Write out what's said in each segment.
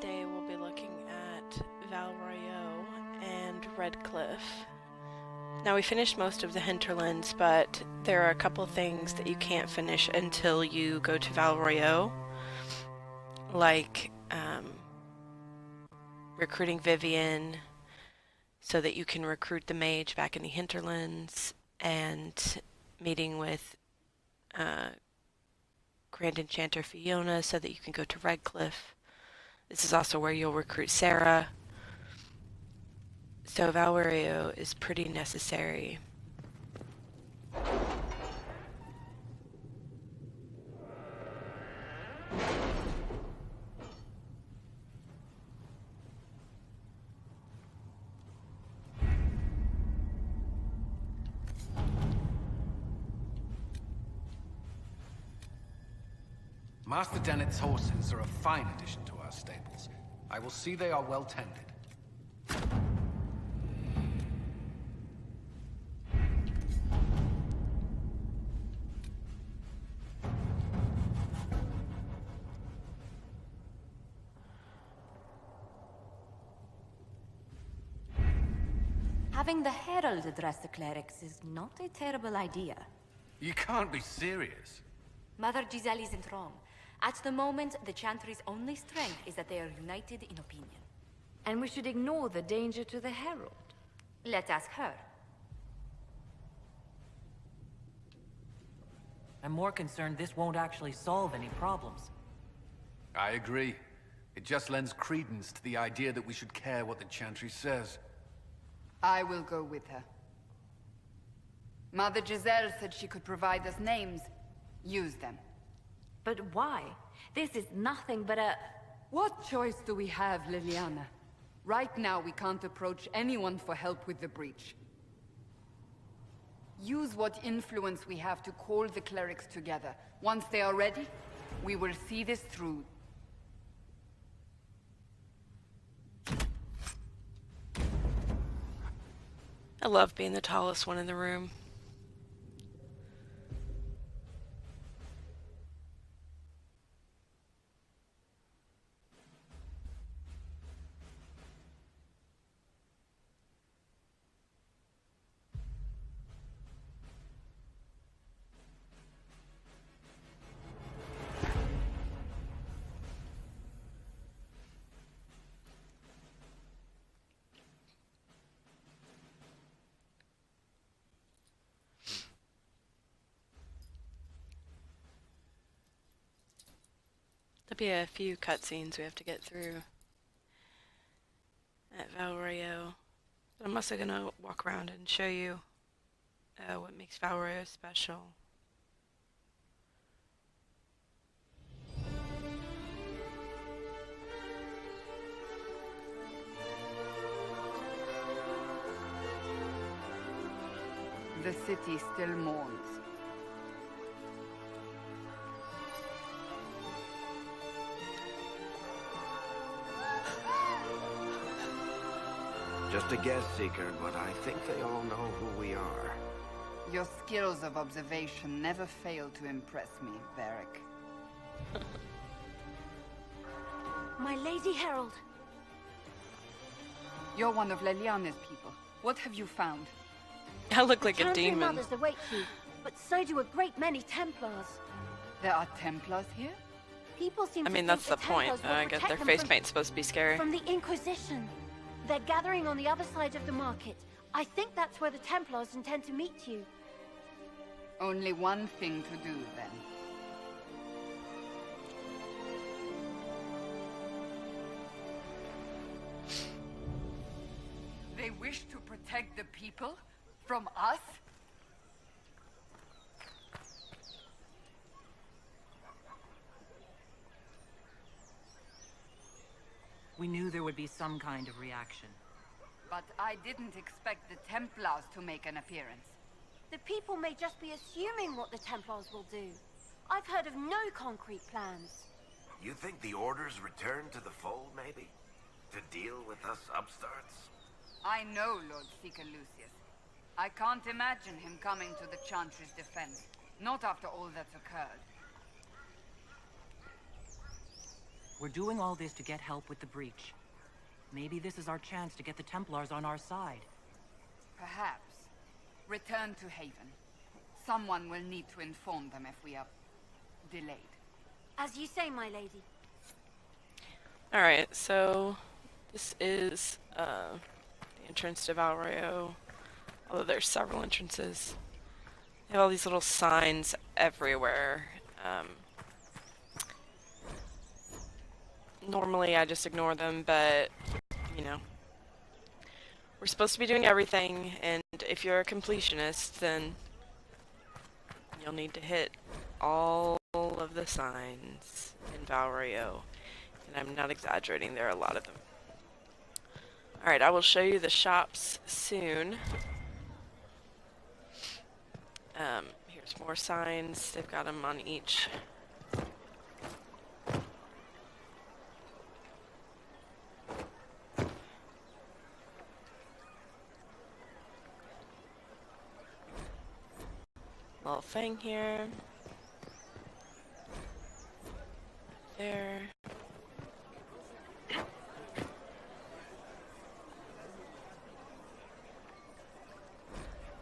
Today we'll be looking at Royeaux and Redcliffe. Now we finished most of the hinterlands, but there are a couple things that you can't finish until you go to Royeaux, like recruiting Vivian so that you can recruit the mage back in the hinterlands, and meeting with Grand Enchanter Fiona so that you can go to Redcliffe. This is also where you'll recruit Sarah. So Royeaux is pretty necessary. Master Dennett's horses are a fine addition to our stables. I will see they are well tended. Having the Herald address the clerics is not a terrible idea. You can't be serious. Mother Giselle isn't wrong. At the moment, the Chantry's only strength is that they are united in opinion. And we should ignore the danger to the Herald. Let's ask her. I'm more concerned this won't actually solve any problems. I agree. It just lends credence to the idea that we should care what the Chantry says. I will go with her. Mother Giselle said she could provide us names. Use them. But why? This is nothing but a... What choice do we have, Liliana? Right now, we can't approach anyone for help with the breach. Use what influence we have to call the clerics together. Once they are ready, we will see this through. I love being the tallest one in the room. There'll be a few cutscenes we have to get through at Royeaux. But I'm also gonna walk around and show you what makes Royeaux special. The city still mourns. Just a guess seeker, but I think they all know who we are. Your skills of observation never fail to impress me, Varric. My Lady Herald! You're one of Leliana's people. What have you found? I look like a Chantry demon. mothers await you, but so do a great many Templars. There are Templars here? People seem I to mean, think that's the point. Templars will I get protect their them face from- paint's supposed to be scary. From the Inquisition. They're gathering on the other side of the market. I think that's where the Templars intend to meet you. Only one thing to do, then. They wish to protect the people? From us? We knew there would be some kind of reaction. But I didn't expect the Templars to make an appearance. The people may just be assuming what the Templars will do. I've heard of no concrete plans. You think the Order's return to the fold, maybe? To deal with us upstarts? I know Lord Seeker Lucius. I can't imagine him coming to the Chantry's defense. Not after all that's occurred. We're doing all this to get help with the breach. Maybe this is our chance to get the Templars on our side. Perhaps. Return to Haven. Someone will need to inform them if we are delayed. As you say, my lady. Alright, so this is the entrance to Royeaux. Although there's several entrances. They have all these little signs everywhere. Normally I just ignore them, but, you know. We're supposed to be doing everything, and if you're a completionist, then you'll need to hit all of the signs in Royeaux. And I'm not exaggerating, there are a lot of them. Alright, I will show you the shops soon. Here's more signs. They've got them on each. Little thing here. There.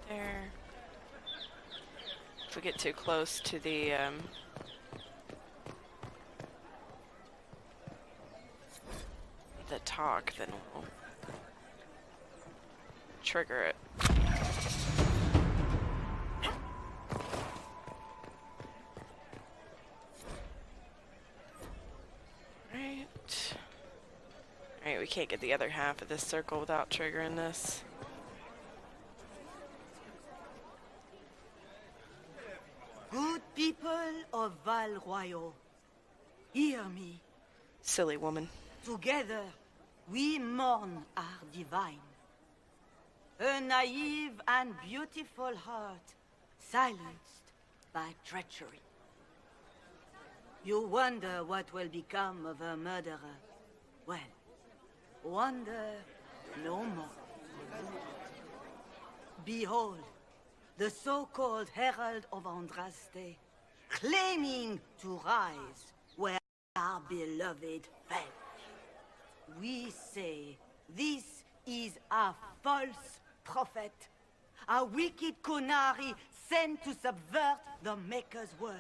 There. If we get too close to the talk, then we'll trigger it. Alright, we can't get the other half of this circle without triggering this. Good people of Royeaux, hear me. Silly woman. Together, we mourn our divine. A naive and beautiful heart, silenced by treachery. You wonder what will become of a murderer. Well, wonder no more. Behold, the so-called Herald of Andraste, claiming to rise where our beloved fell. We say this is a false prophet, a wicked Konari sent to subvert the Maker's word.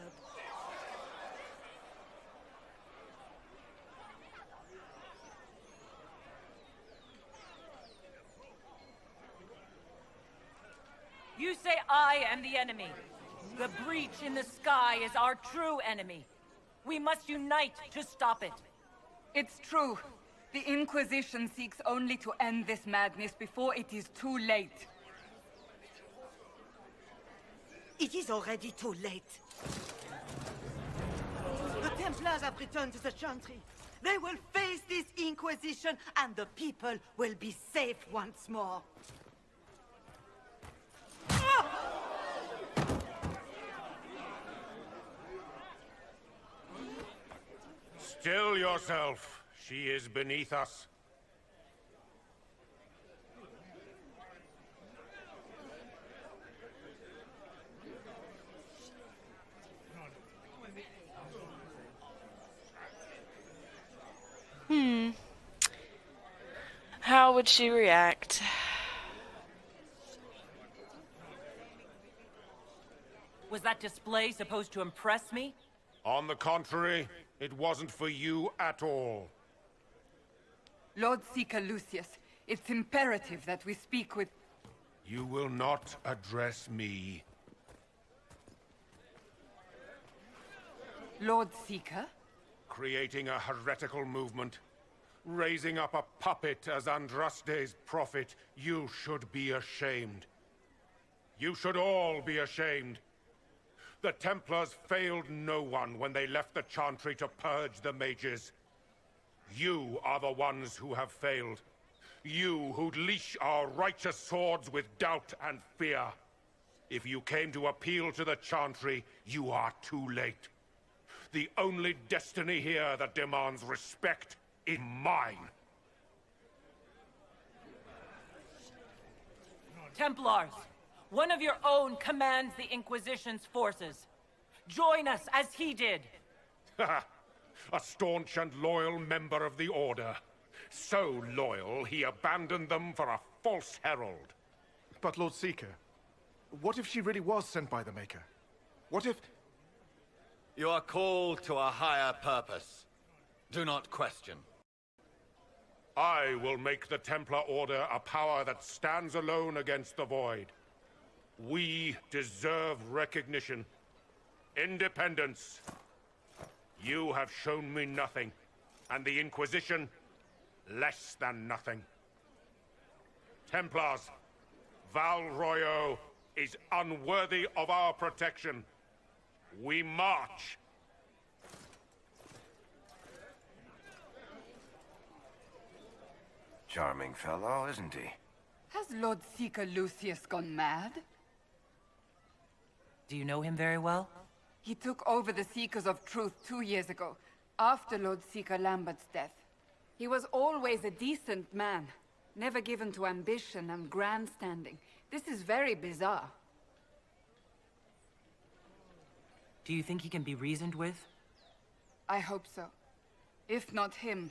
You say I am the enemy. The breach in the sky is our true enemy. We must unite to stop it. It's true. The Inquisition seeks only to end this madness before it is too late. It is already too late. The Templars have returned to the Chantry. They will face this Inquisition, and the people will be safe once more. Still yourself. She is beneath us. How would she react? Was that display supposed to impress me? On the contrary, it wasn't for you at all. Lord Seeker Lucius, it's imperative that we speak with... You will not address me. Lord Seeker? Creating a heretical movement. Raising up a puppet as Andraste's prophet. You should be ashamed. You should all be ashamed. The Templars failed no one when they left the Chantry to purge the mages. You are the ones who have failed. You who'd leash our righteous swords with doubt and fear. If you came to appeal to the Chantry, you are too late. The only destiny here that demands respect is mine. Templars, one of your own commands the Inquisition's forces. Join us as he did. a staunch and loyal member of the Order. So loyal, he abandoned them for a false herald. But Lord Seeker, what if she really was sent by the Maker? What if... You are called to a higher purpose. Do not question. I will make the Templar Order a power that stands alone against the Void. We deserve recognition. Independence. You have shown me nothing, and the Inquisition, less than nothing. Templars, Val Royeaux is unworthy of our protection. We march. Charming fellow, isn't he? Has Lord Seeker Lucius gone mad? Do you know him very well? He took over the Seekers of Truth 2 years ago, after Lord Seeker Lambert's death. He was always a decent man, never given to ambition and grandstanding. This is very bizarre. Do you think he can be reasoned with? I hope so. If not him,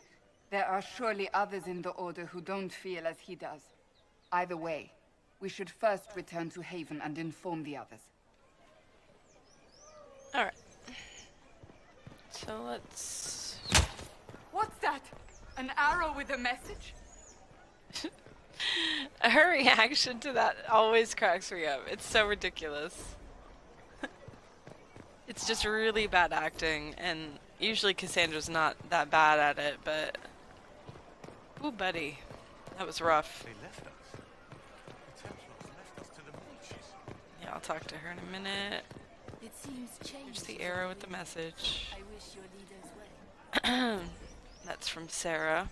there are surely others in the Order who don't feel as he does. Either way, we should first return to Haven and inform the others. Alright. So let's... What's that? An arrow with a message? Her reaction to that always cracks me up. It's so ridiculous. It's just really bad acting, and usually Cassandra's not that bad at it, but... Ooh, buddy. That was rough. They left us. The Templars left us to the Mages. Yeah, I'll talk to her in a minute. It seems changed. Here's the arrow with the message. I wish your leaders well. That's from Sarah.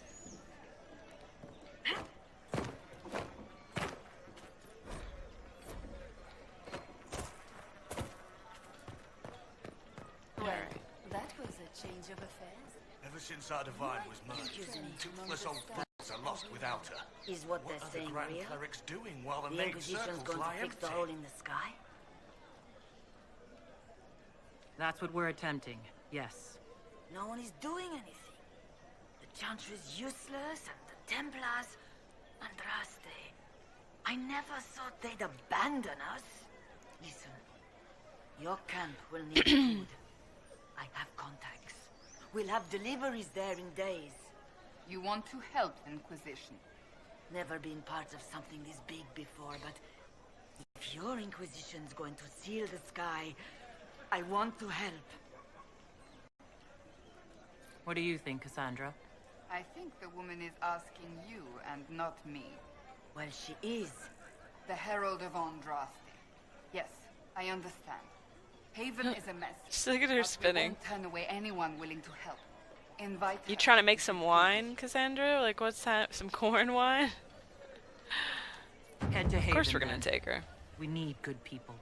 Alright. That was a change of affairs. Ever since our Divine was murdered, toothless old fools are lost without her. Is what What they're are the saying Grand real? Clerics doing while the The main Inquisition's circles going to lie fix the empty? hole in the sky? That's what we're attempting, yes. No one is doing anything. The Chantry is useless, and the Templars... Andraste. I never thought they'd abandon us. Listen, your camp will need food. I have contacts. We'll have deliveries there in days. You want to help Inquisition? Never been part of something this big before, but if your Inquisition's going to seal the sky, I want to help. What do you think, Cassandra? I think the woman is asking you and not me. Well, she is. The Herald of Andraste. Yes, I understand. Haven is a mess. Just look at her but spinning. We won't turn away anyone willing to help. Invite You her. trying to make some wine, Cassandra? Like, what's that? Some corn wine? Head to Haven. Of course we're gonna then. take her. We need good people.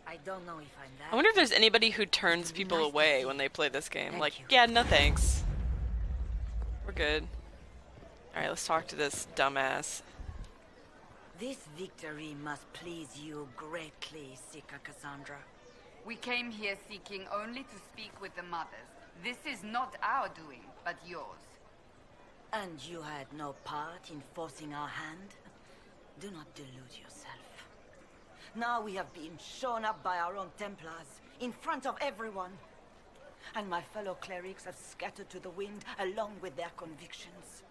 I don't know if I'm that. I wonder if there's anybody who turns people Nice to away see when they play this game. Thank Like, you. yeah, no thanks. We're good. Alright, let's talk to this dumbass. This victory must please you greatly, Seeker Cassandra. We came here seeking only to speak with the mothers. This is not our doing, but yours. And you had no part in forcing our hand? Do not delude yourself. Now we have been shown up by our own Templars, in front of everyone. And my fellow clerics have scattered to the wind along with their convictions.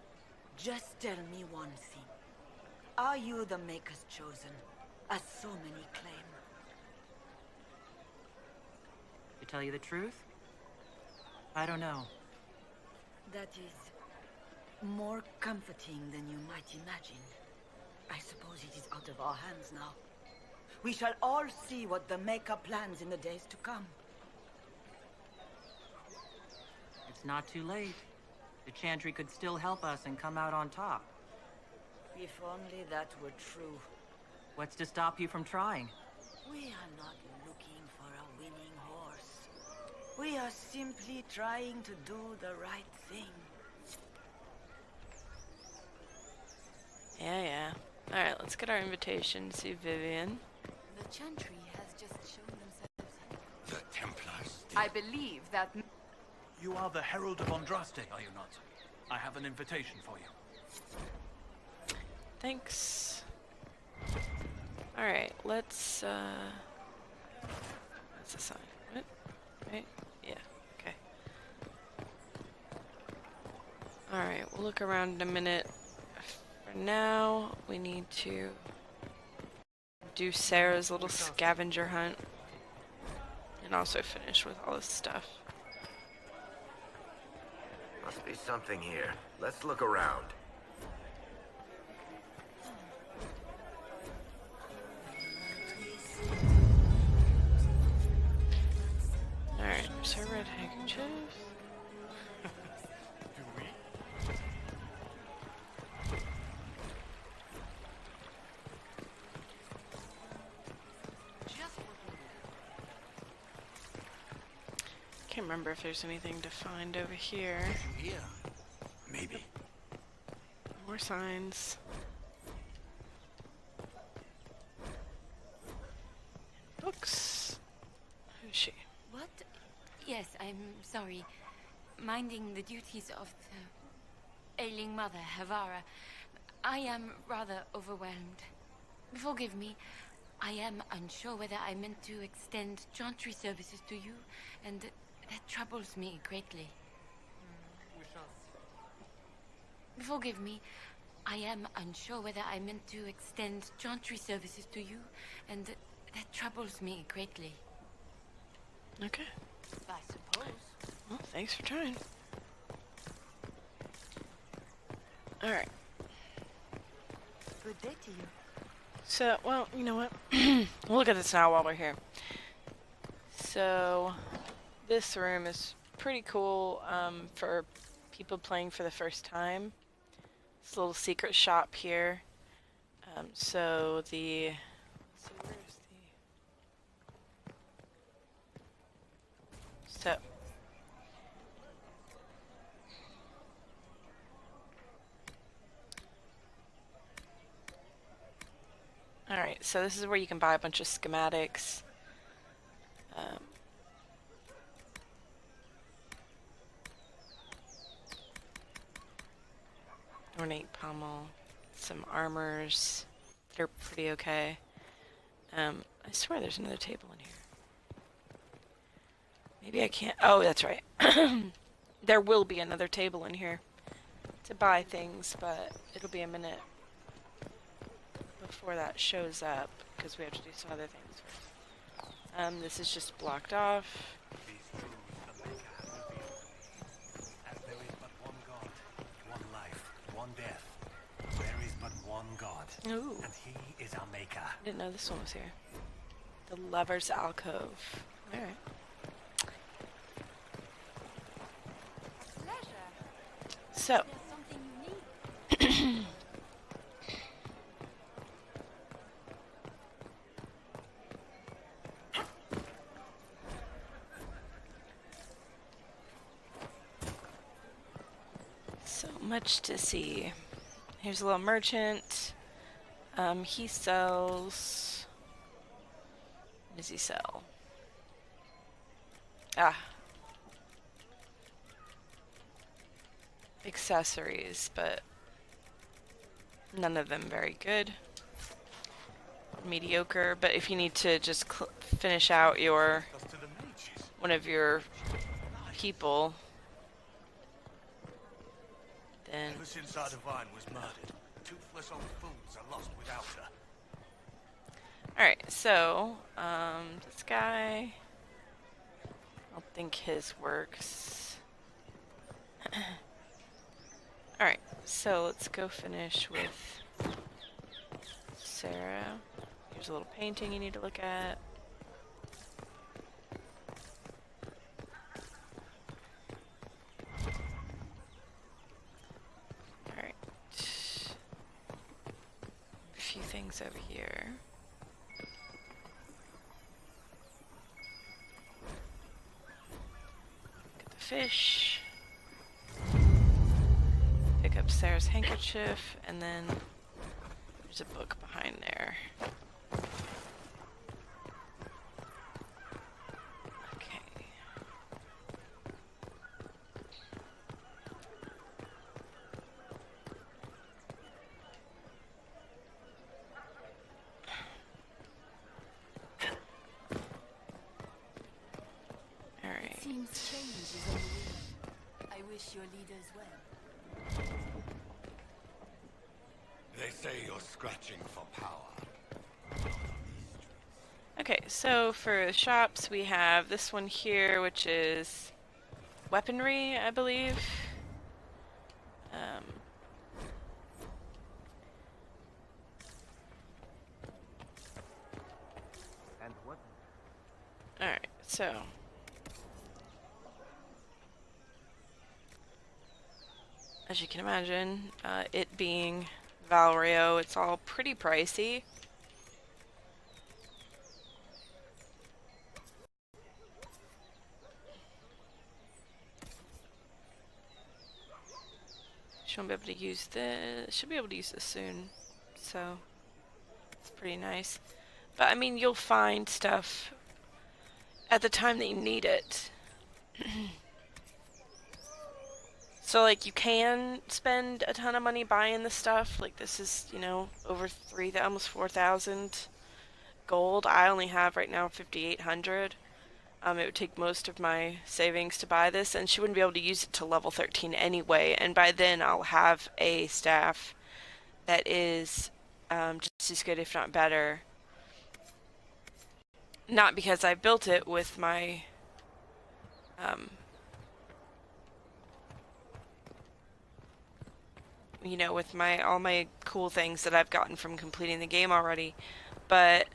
Just tell me one thing. Are you the Maker's chosen, as so many claim? To tell you the truth, I don't know. That is more comforting than you might imagine. I suppose it is out of our hands now. We shall all see what the Maker plans in the days to come. It's not too late. The Chantry could still help us and come out on top. If only that were true. What's to stop you from trying? We are not looking for a winning horse. We are simply trying to do the right thing. Yeah. Alright, let's get our invitation to see Vivian. The Chantry has just shown themselves. The Templars. I believe that... You are the Herald of Andraste, are you not? I have an invitation for you. Thanks. Alright, let's that's a sign. What? Right? Yeah, okay. Alright, we'll look around in a minute. For now, we need to do Sarah's little scavenger hunt. And also finish with all this stuff. Must be something here. Let's look around. Alright, there's our red handkerchief. Can't remember if there's anything to find over here. Maybe. More signs. Books. Who's she? What? Yes, I'm sorry. Minding the duties of the ailing mother, Havara. I am rather overwhelmed. Forgive me. I am unsure whether I meant to extend chantry services to you, and that troubles me greatly. Forgive me. I am unsure whether I meant to extend chantry services to you, and that troubles me greatly. Okay. I suppose. Well, thanks for trying. Alright. Good day to you. So, well, you know what? We'll look at this now while we're here. So, this room is pretty cool for people playing for the first time. This little secret shop here. So, the... So, where's the... So... Alright, so this is where you can buy a bunch of schematics. Ornate pommel, some armors. They're pretty okay. I swear there's another table in here. Maybe I can't. Oh, that's right. There will be another table in here to buy things, but it'll be a minute before that shows up, because we have to do some other things first. This is just blocked off. These truths the Maker has revealed. As there is but one God, one life, one death. There is but one God. Ooh. And he is our Maker. I didn't know this one was here. The Lover's Alcove. Alright. So. So much to see. Here's a little merchant. He sells... What does he sell? Accessories, but none of them very good. Mediocre, but if you need to just finish out your... one of your people, then... Ever since our divine was murdered, toothless old fools are lost without her. Alright, so, this guy... I don't think his works. Alright, so let's go finish with Sarah. Here's a little painting you need to look at. Alright. A few things over here. Get the fish. Pick up Sarah's handkerchief, and then there's a book behind there. Okay. Seems change is on the way. I wish your leaders well. They say you're scratching for power. Okay, so for shops we have this one here, which is weaponry, I believe. And what? Alright, so as you can imagine, it being Royeaux, it's all pretty pricey. She won't be able to use this. She'll be able to use this soon, so it's pretty nice. But I mean, you'll find stuff at the time that you need it. So like you can spend a ton of money buying the stuff. Like this is, you know, over almost 4,000 gold. I only have right now 5,800. It would take most of my savings to buy this, and she wouldn't be able to use it to level 13 anyway. And by then I'll have a staff that is just as good, if not better. Not because I built it with my you know, with all my cool things that I've gotten from completing the game already, but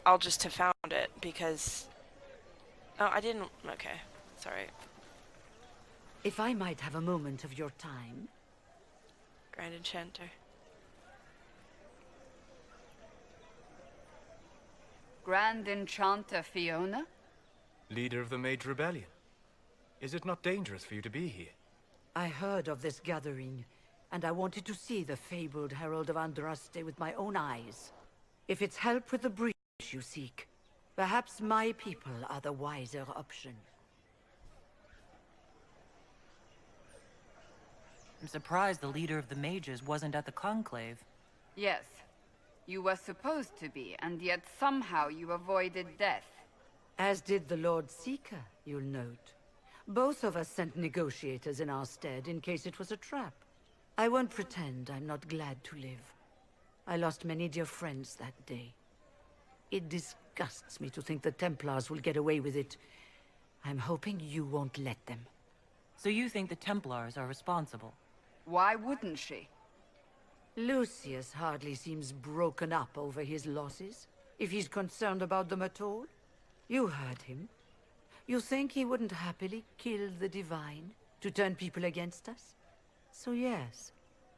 I'll just have found it because I didn't. Okay, sorry. If I might have a moment of your time. Grand Enchanter. Grand Enchanter Fiona? Leader of the Mage Rebellion. Is it not dangerous for you to be here? I heard of this gathering, and I wanted to see the fabled Herald of Andraste with my own eyes. If it's help with the breach you seek, perhaps my people are the wiser option. I'm surprised the leader of the mages wasn't at the conclave. Yes. You were supposed to be, and yet somehow you avoided death. As did the Lord Seeker, you'll note. Both of us sent negotiators in our stead in case it was a trap. I won't pretend I'm not glad to live. I lost many dear friends that day. It disgusts me to think the Templars will get away with it. I'm hoping you won't let them. So you think the Templars are responsible? Why wouldn't she? Lucius hardly seems broken up over his losses, if he's concerned about them at all. You heard him. You think he wouldn't happily kill the Divine to turn people against us? So yes,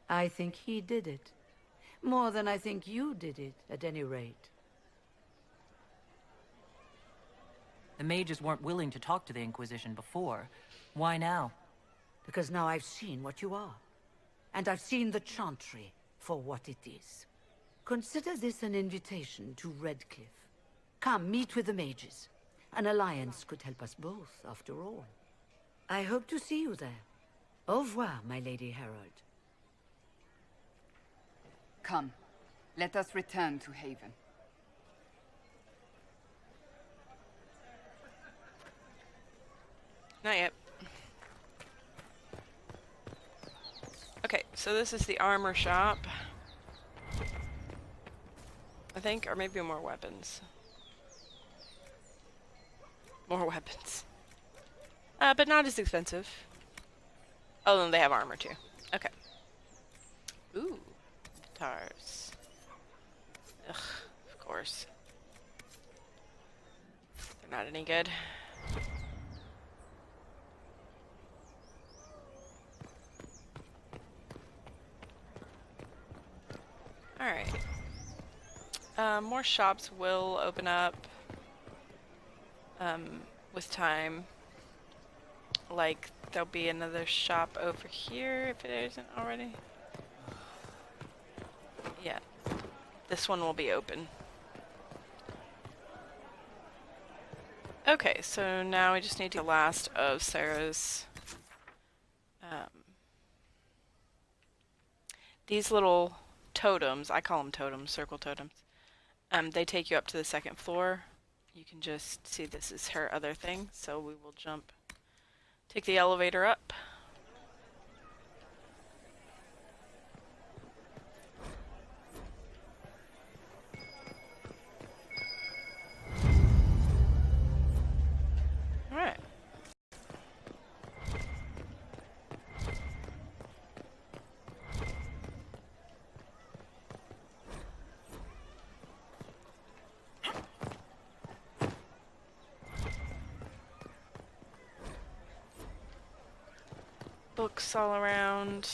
I think he did it. More than I think you did it, at any rate. The mages weren't willing to talk to the Inquisition before. Why now? Because now I've seen what you are. And I've seen the Chantry for what it is. Consider this an invitation to Redcliffe. Come, meet with the mages. An alliance could help us both, after all. I hope to see you there. Au revoir, my Lady Herald. Come, let us return to Haven. Not yet. Okay, so this is the armor shop. I think, or maybe more weapons. More weapons. But not as expensive. Oh, and they have armor too. Okay. Ooh, guitars. Ugh, of course. They're not any good. Alright. More shops will open up with time. Like, there'll be another shop over here if it isn't already. Yeah. This one will be open. Okay, so now we just need to get the last of Sarah's these little totems, I call them totems, circle totems. They take you up to the second floor. you can just see this is her other thing, so we will take the elevator up. Alright. Books all around.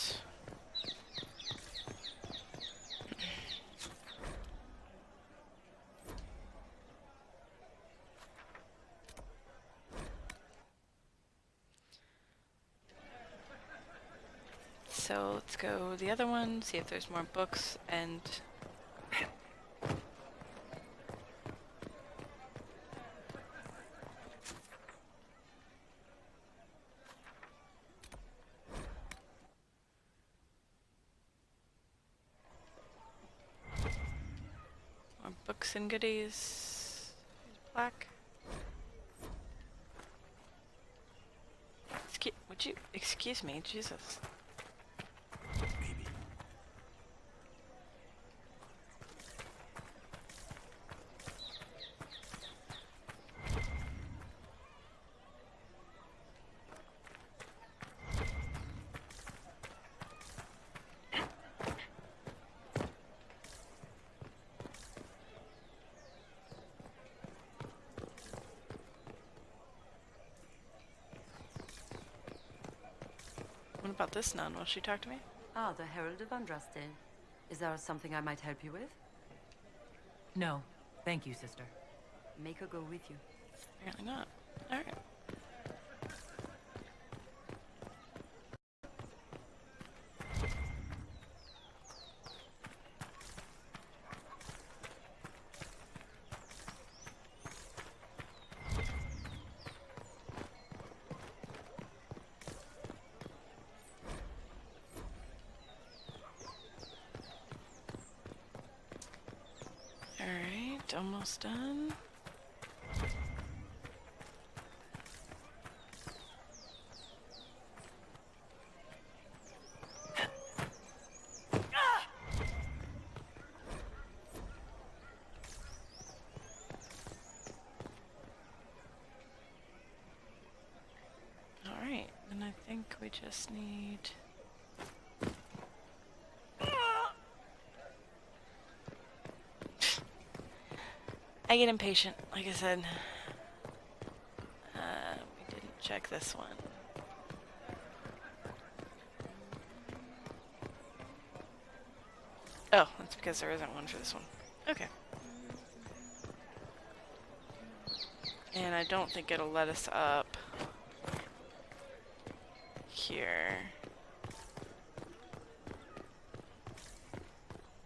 So let's go the other one, see if there's more books and more books and goodies. Plaque. Would you excuse me, Jesus? What about this nun? Will she talk to me? Ah, the Herald of Andraste. Is there something I might help you with? No. Thank you, sister. Make her go with you. Apparently not. Alright. Alright, almost done. Alright, and I think we just need... I get impatient, like I said. We didn't check this one. Oh, that's because there isn't one for this one. Okay. And I don't think it'll let us up here.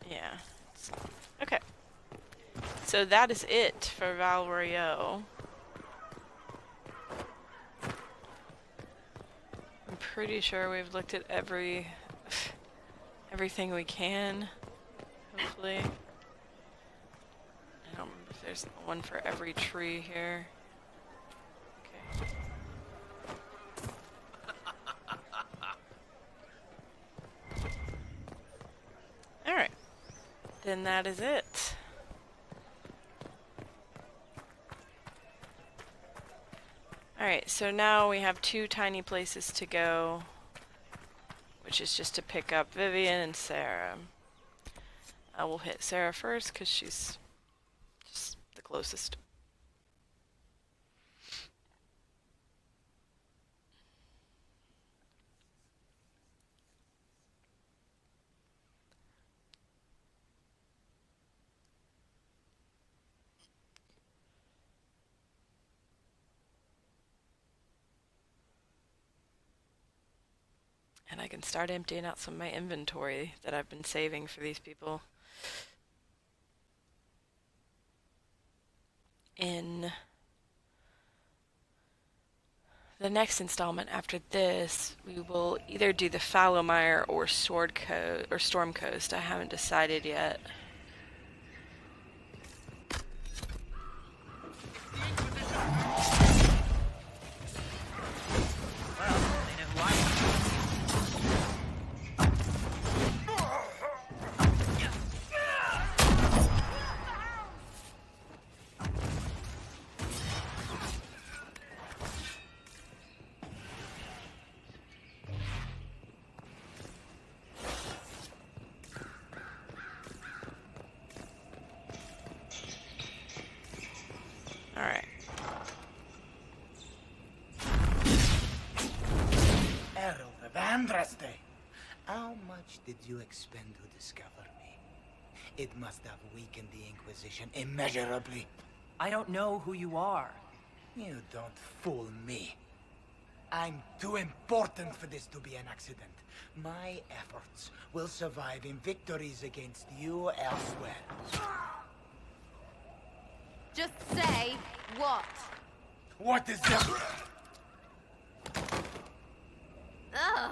Yeah. Okay. So that is it for Royeaux. I'm pretty sure we've looked at everything we can. Hopefully. I don't remember if there's one for every tree here. Okay. Alright. Then that is it. Alright, so now we have 2 tiny places to go, which is just to pick up Vivian and Sarah. I will hit Sarah first because she's just the closest. And I can start emptying out some of my inventory that I've been saving for these people. In the next installment after this, we will either do the Fallowmire or Storm Coast. I haven't decided yet. Andraste, how much did you expend to discover me? It must have weakened the Inquisition immeasurably. I don't know who you are. You don't fool me. I'm too important for this to be an accident. My efforts will survive in victories against you elsewhere. Just say what? What is this? Ugh.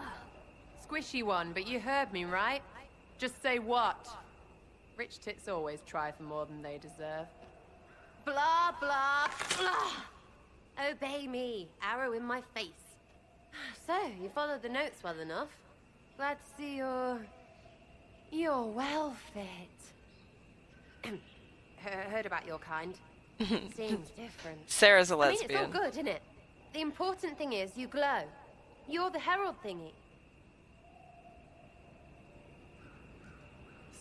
Squishy one, but you heard me, right? Just say what? Rich tits always try for more than they deserve. Blah, blah, blah. Obey me. Arrow in my face. So, you followed the notes well enough. Glad to see you're well fit. Heard about your kind. Seems different. Sarah's a I mean, lesbian. it's all good, isn't it? The important thing is you glow. You're the herald thingy.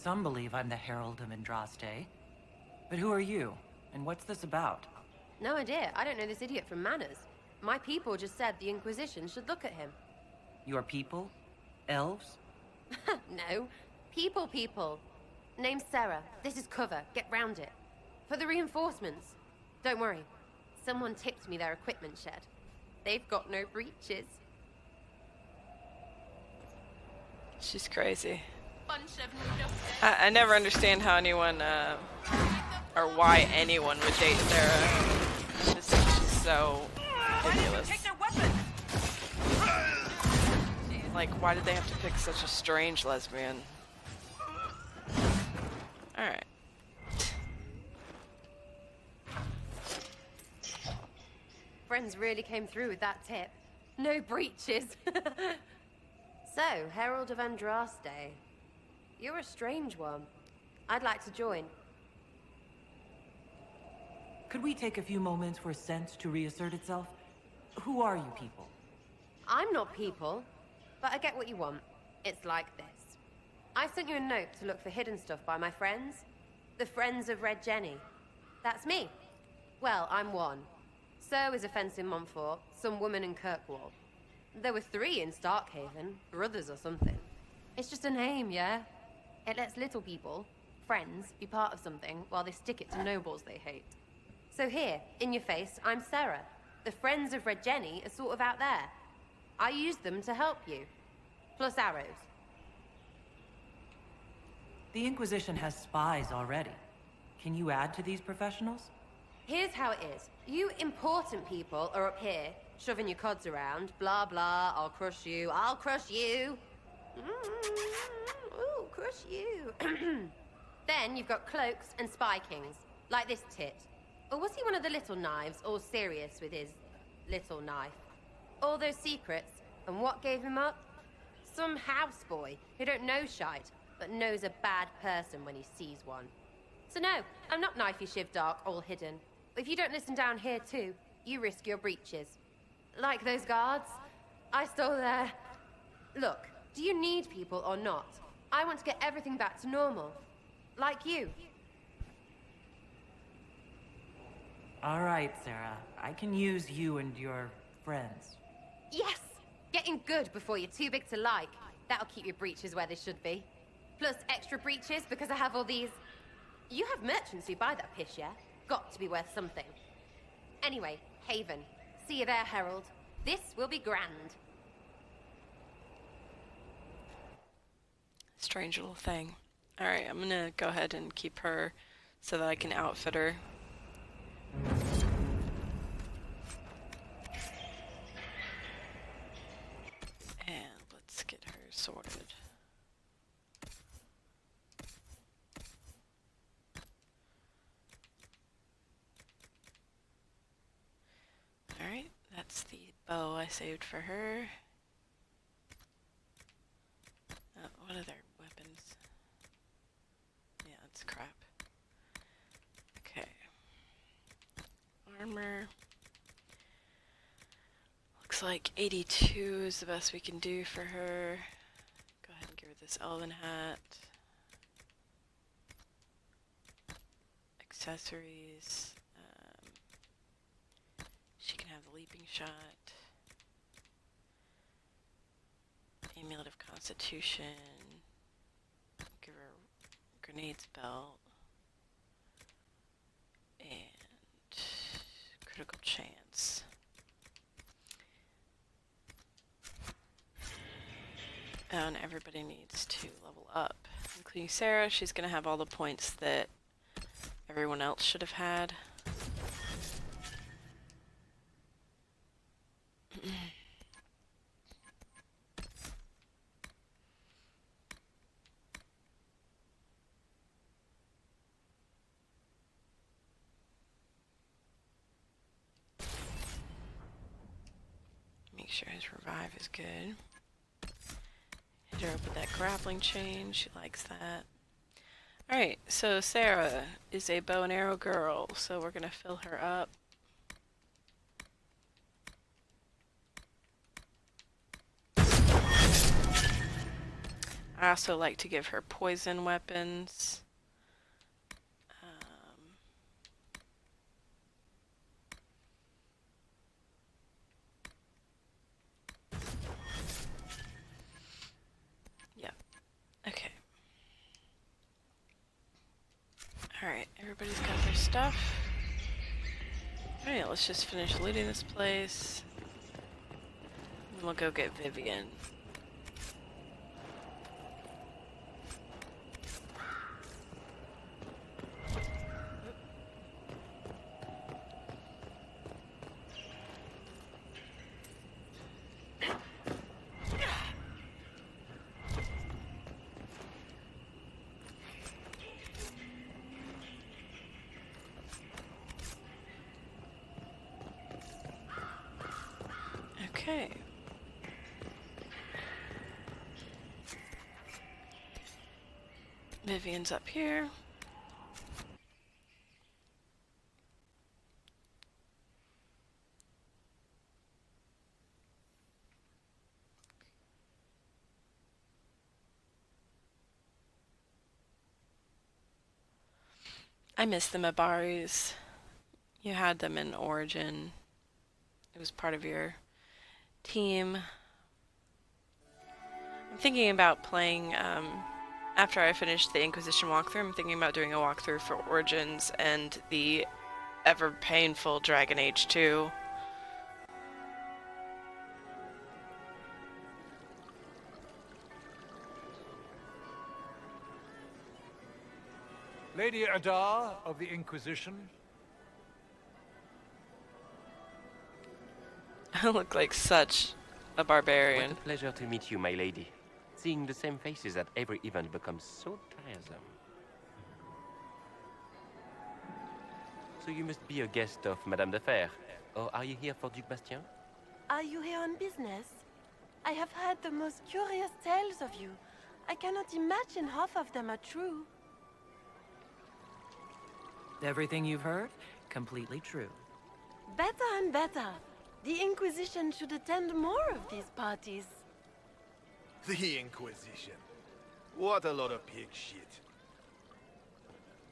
Some believe I'm the Herald of Andraste. But who are you? And what's this about? No idea. I don't know this idiot from Manners. My people just said the Inquisition should look at him. Your people? Elves? No. People. Name's Sarah. This is cover. Get round it. For the reinforcements. Don't worry. Someone tipped me their equipment shed. They've got no breaches. She's crazy. Bunch of nothing. I never understand how anyone, or why anyone would date Sarah. She's so ridiculous. Take their weapons! Like, why did they have to pick such a strange lesbian? Alright. Friends really came through with that tip. No breaches. So, Herald of Andraste. You're a strange one. I'd like to join. Could we take a few moments for sense to reassert itself? Who are you people? I'm not people, but I get what you want. It's like this. I sent you a note to look for hidden stuff by my friends. The Friends of Red Jenny. That's me. Well, I'm one. So is a fence in Montfort, some woman in Kirkwall. There were 3 in Starkhaven, brothers or something. It's just a name, yeah? It lets little people, friends, be part of something while they stick it to nobles they hate. So here, in your face, I'm Sarah. The Friends of Red Jenny are sort of out there. I use them to help you. Plus arrows. The Inquisition has spies already. Can you add to these professionals? Here's how it is. You important people are up here, shoving your cods around. Blah, blah, I'll crush you. I'll crush you. Ooh, crush you. Then you've got cloaks and spy kings, like this tit. Or was he one of the little knives, all serious with his little knife? All those secrets, and what gave him up? Some houseboy who don't know shite, but knows a bad person when he sees one. So no, I'm not knifey shiv dark, all hidden. If you don't listen down here too, you risk your breeches. Like those guards, I stole their... Look, do you need people or not? I want to get everything back to normal. Like you. All right, Sarah. I can use you and your friends. Yes! Getting good before you're too big to like. That'll keep your breeches where they should be. Plus extra breeches because I have all these... You have merchants who buy that piss, yeah? Got to be worth something. Anyway, Haven. See you there, Herald. This will be grand. Strange little thing. Alright, I'm gonna go ahead and keep her so that I can outfit her. And let's get her sorted. Alright, that's the bow I saved for her. What other weapons? Yeah, that's crap. Okay. Armor. Looks like 82 is the best we can do for her. Go ahead and give her this elven hat. Accessories. She can have the leaping shot. Amulet of Constitution. Give her a grenades belt. And critical chance. And everybody needs to level up, including Sarah. She's going to have all the points that everyone else should have had. Make sure his revive is good. Hit her up with that grappling chain. She likes that. Alright, so Sarah is a bow and arrow girl, so we're going to fill her up. I also like to give her poison weapons. Yeah. Okay. Alright, everybody's got their stuff. Alright, let's just finish looting this place. And we'll go get Vivian. Okay. Vivian's up here. I miss the Mabaris. You had them in Origin. It was part of your team. I'm thinking about playing, after I finish the Inquisition walkthrough, I'm thinking about doing a walkthrough for Origins and the ever painful Dragon Age 2. Lady Adar of the Inquisition. I look like such a barbarian. What a pleasure to meet you, my lady. Seeing the same faces at every event becomes so tiresome. So you must be a guest of Madame de Fer. Or are you here for Duc Bastien? Are you here on business? I have heard the most curious tales of you. I cannot imagine half of them are true. Everything you've heard? Completely true. Better and better. The Inquisition should attend more of these parties. The Inquisition. What a lot of pig shit.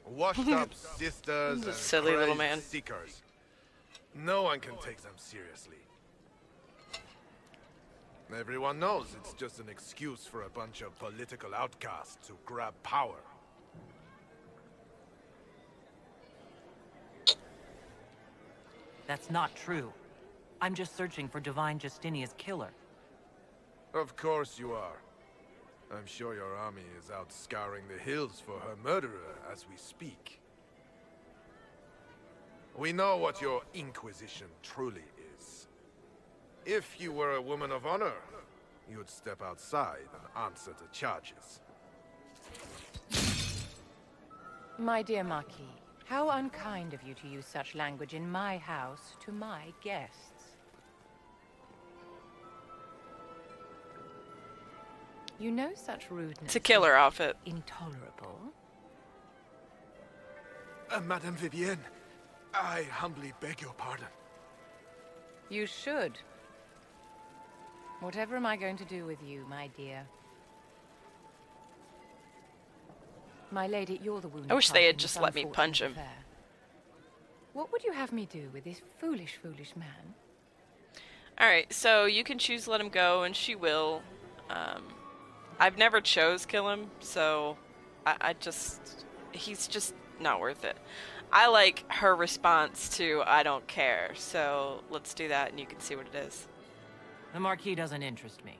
Washed up sisters He's a and silly little crazed man. seekers. No one can take them seriously. Everyone knows it's just an excuse for a bunch of political outcasts to grab power. That's not true. I'm just searching for Divine Justinia's killer. Of course you are. I'm sure your army is out scouring the hills for her murderer as we speak. We know what your Inquisition truly is. If you were a woman of honor, you'd step outside and answer the charges. My dear Marquis, how unkind of you to use such language in my house to my guests. You know such rudeness. It's a killer outfit. Intolerable. Madame Vivienne, I humbly beg your pardon. You should. Whatever am I going to do with you, my dear? My lady, you're the wounded I wish they party had in just this let me punch unfortunate him. affair. What would you have me do with this foolish, foolish man? Alright, so you can choose to let him go, and she will. I've never chose kill him, so he's just not worth it. I like her response to I don't care, so let's do that and you can see what it is. The Marquis doesn't interest me.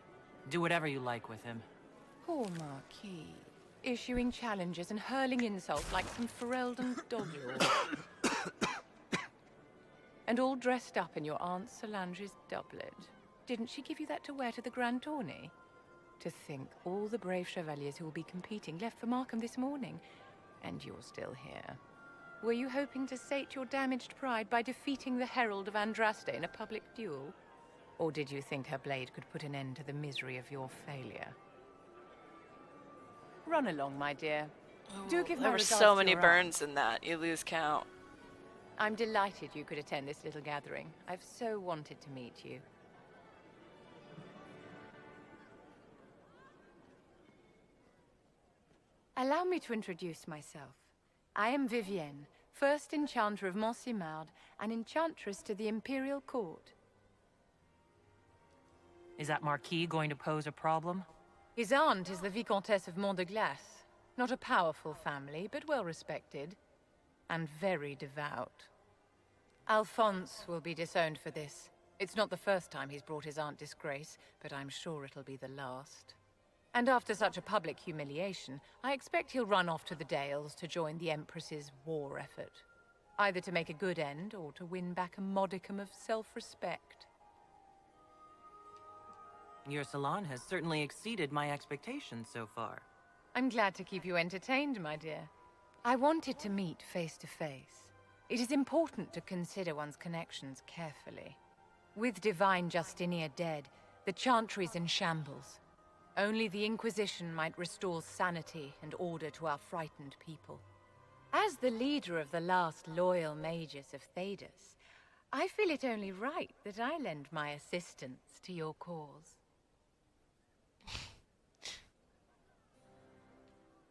Do whatever you like with him. Poor Marquis. Issuing challenges and hurling insults like some Ferelden doglord. And all dressed up in your Aunt Solange's doublet. Didn't she give you that to wear to the Grand Tourney? To think all the brave chevaliers who will be competing left for Markham this morning, and you're still here. Were you hoping to sate your damaged pride by defeating the Herald of Andraste in a public duel? Or did you think her blade could put an end to the misery of your failure? Run along, my dear. Do give my There were regards so to many your burns in that, you lose count. I'm delighted you could attend this little gathering. I've so wanted to meet you. Allow me to introduce myself. I am Vivienne, first Enchanter of Montsimard and Enchantress to the Imperial Court. Is that Marquis going to pose a problem? His aunt is the Vicomtesse of Mont de Glace. Not a powerful family, but well respected. And very devout. Alphonse will be disowned for this. It's not the first time he's brought his aunt disgrace, but I'm sure it'll be the last. And after such a public humiliation, I expect he'll run off to the Dales to join the Empress's war effort. Either to make a good end, or to win back a modicum of self-respect. Your salon has certainly exceeded my expectations so far. I'm glad to keep you entertained, my dear. I wanted to meet face to face. It is important to consider one's connections carefully. With Divine Justinia dead, the Chantry's in shambles. Only the Inquisition might restore sanity and order to our frightened people. As the leader of the last loyal mages of Thedas, I feel it only right that I lend my assistance to your cause.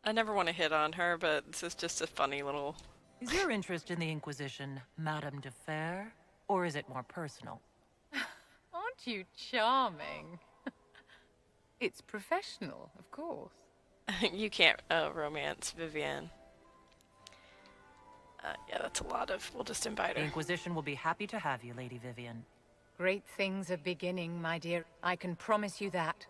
I never want to hit on her, but this is just a funny little... Is your interest in the Inquisition Madame de Fer, or is it more personal? Aren't you charming? It's professional, of course. You can't romance Vivienne. Yeah, that's a lot of... We'll just invite The her. Inquisition will be happy to have you, Lady Vivienne. Great things are beginning, my dear. I can promise you that.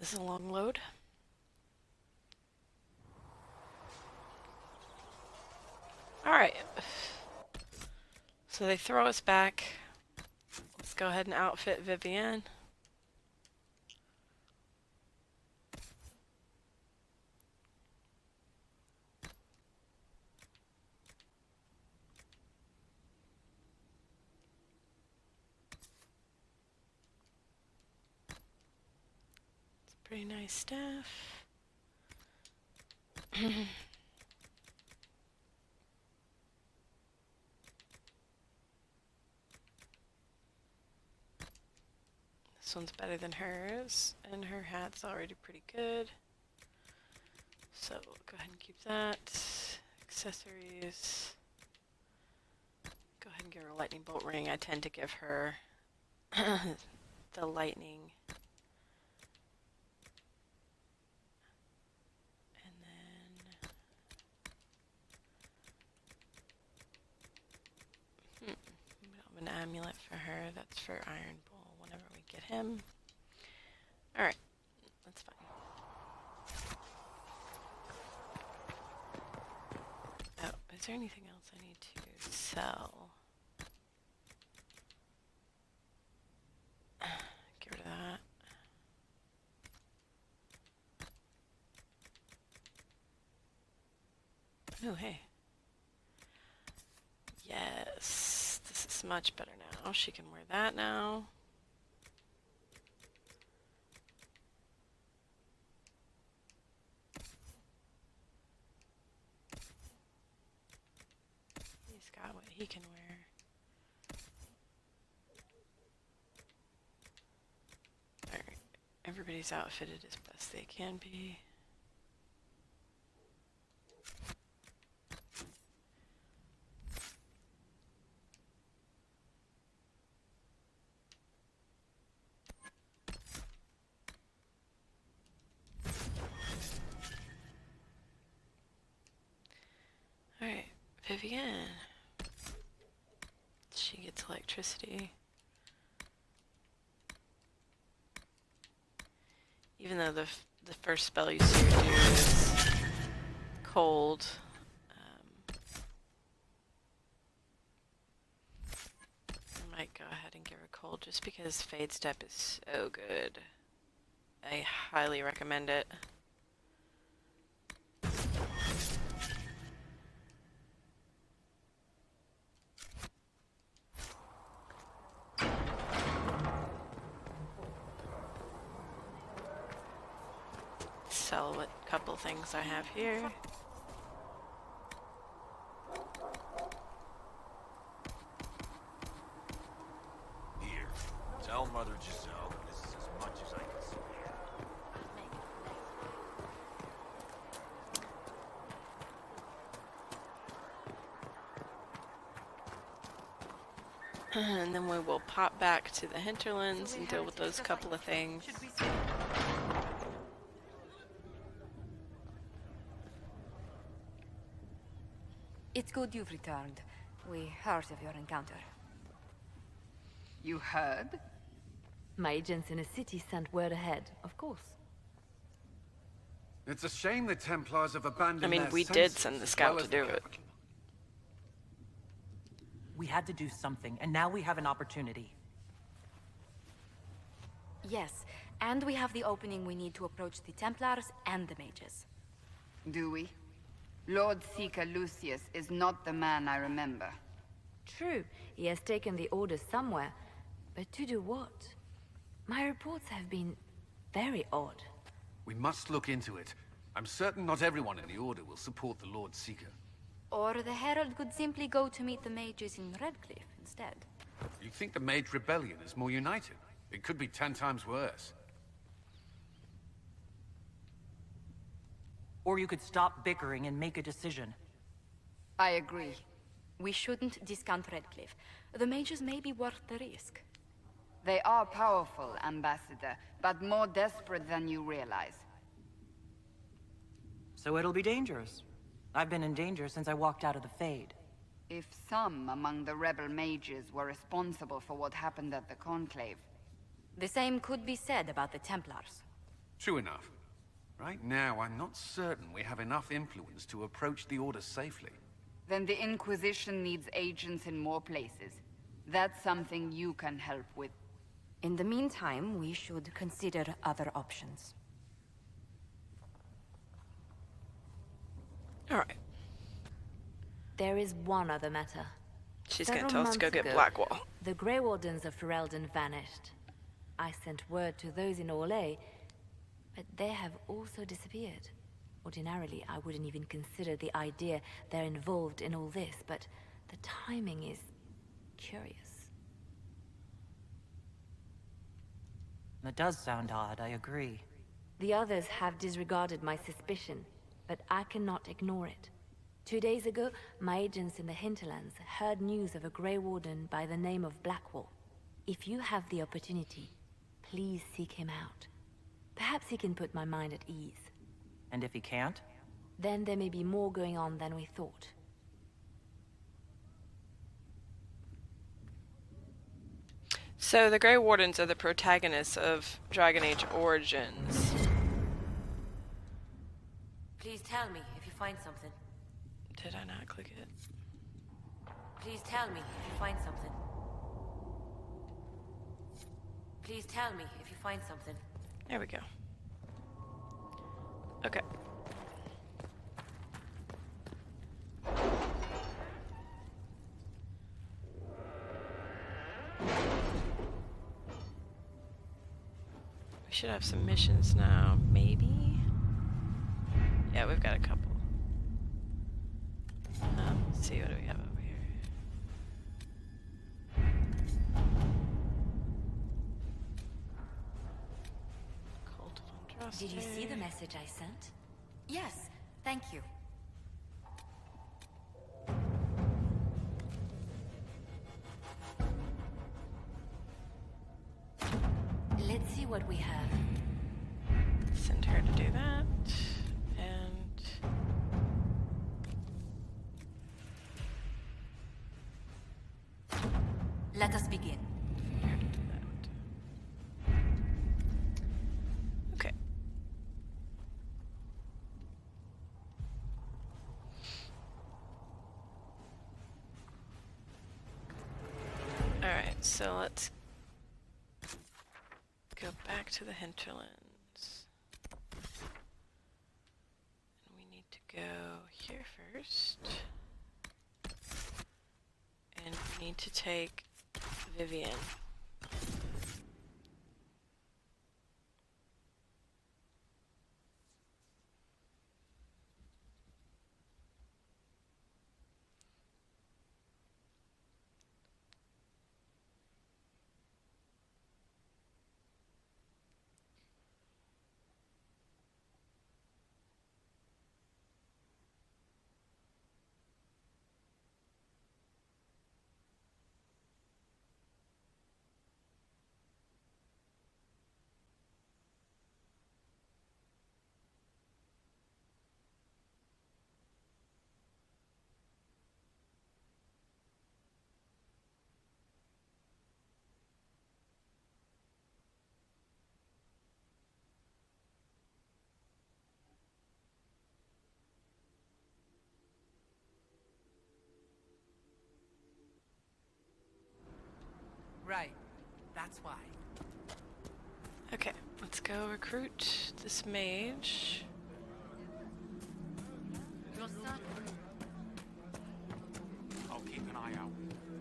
This is a long load. Alright. So they throw us back. Let's go ahead and outfit Vivienne. Pretty nice stuff. This one's better than hers, and her hat's already pretty good. So we'll go ahead and keep that. Accessories. Go ahead and give her a lightning bolt ring. I tend to give her the lightning. An amulet for her. That's for Iron Bull whenever we get him. Alright, that's fine. there anything else I need to sell? Get rid of that. Oh, hey. Yes, this is much better now. She can wear that now. He's got what he can wear. Alright, everybody's outfitted as best they can be. Alright, Vivienne. She gets electricity. Even though the first spell you see her do is cold. I might go ahead and give her cold just because Fade Step is so good. I highly recommend it. Sell what couple things I have here. Here, tell Mother Giselle that this is as much as I can say. And then we will pop back to the hinterlands and deal with those couple of things. It's good you've returned. We heard of your encounter. You heard? My agents in the city sent word ahead, of course. It's a shame the Templars have abandoned I mean, their we did senses send the as scout well to as do the it. capital. We had to do something, and now we have an opportunity. Yes, and we have the opening we need to approach the Templars and the mages. Do we? Lord Seeker Lucius is not the man I remember. True, he has taken the orders somewhere, but to do what? My reports have been very odd. We must look into it. I'm certain not everyone in the Order will support the Lord Seeker. Or the Herald could simply go to meet the mages in Redcliffe instead. You think the Mage Rebellion is more united? It could be 10 times worse. Or you could stop bickering and make a decision. I agree. We shouldn't discount Redcliffe. The mages may be worth the risk. They are powerful, Ambassador, but more desperate than you realize. So it'll be dangerous. I've been in danger since I walked out of the Fade. If some among the rebel mages were responsible for what happened at the Conclave... The same could be said about the Templars. True enough. Right now, I'm not certain we have enough influence to approach the Order safely. Then the Inquisition needs agents in more places. That's something you can help with. In the meantime, we should consider other options. Alright. There is one other matter. She's gonna tell us to go get Blackwall. The Grey Wardens of Ferelden vanished. I sent word to those in Royeaux, but they have also disappeared. Ordinarily, I wouldn't even consider the idea they're involved in all this, but the timing is curious. That does sound odd, I agree. The others have disregarded my suspicion, but I cannot ignore it. 2 days ago, my agents in the hinterlands heard news of a Grey Warden by the name of Blackwall. If you have the opportunity, please seek him out. Perhaps he can put my mind at ease. And if he can't? Then there may be more going on than we thought. So the Grey Wardens are the protagonists of Dragon Age Origins. Please tell me if you find something. Did I not click it? Please tell me if you find something. Please tell me if you find something. There we go. Okay. We should have some missions now, maybe? Yeah, we've got a couple. Let's see, what do we have over here? Cult of Andraste. Did you see the message I sent? Yes, thank you. Let's see what we have. Send her to do that. And let us begin. Okay. All right, so let's go back to the hinterlands. And we need to go here first. And we need to take Vivian. Right. That's why. Okay, let's go recruit this mage. Your son. I'll keep an eye out.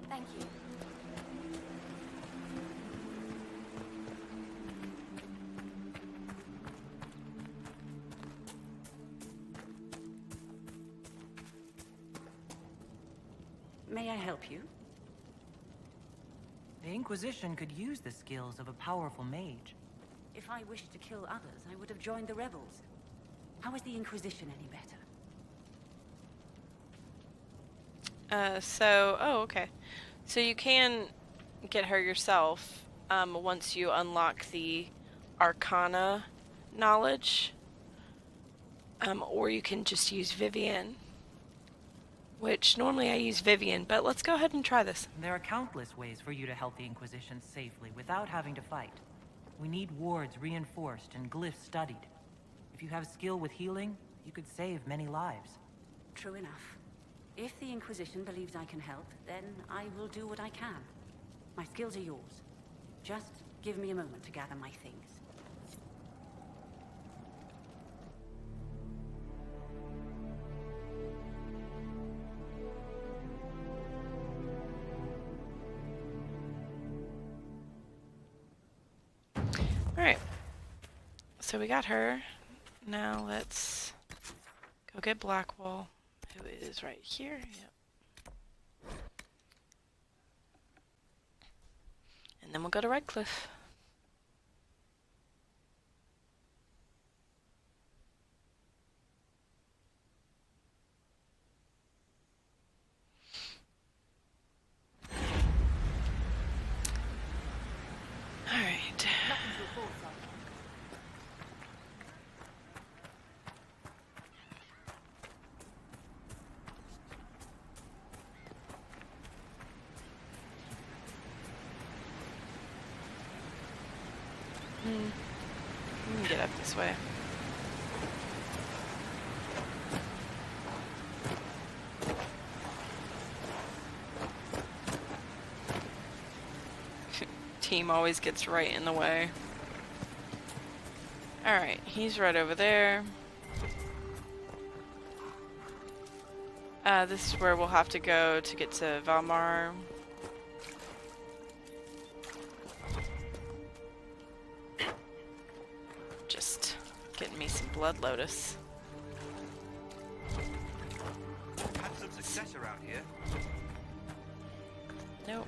Thank you. May I help you? The Inquisition could use the skills of a powerful mage. If I wished to kill others, I would have joined the rebels. How is the Inquisition any better? Oh, okay. So you can get her yourself, once you unlock the Arcana knowledge. Or you can just use Vivian. Which, normally I use Vivian, but let's go ahead and try this. There are countless ways for you to help the Inquisition safely without having to fight. We need wards reinforced and glyphs studied. If you have skill with healing, you could save many lives. True enough. If the Inquisition believes I can help, then I will do what I can. My skills are yours. Just give me a moment to gather my things. Alright. So we got her. Now let's go get Blackwall, who is right here. Yep. And then we'll go to Redcliffe. Alright. We can get up this way. team always gets right in the way. Alright, he's right over there. This is where we'll have to go to get to Valmar. Just getting me some Blood Lotus. Had some success around here. Nope.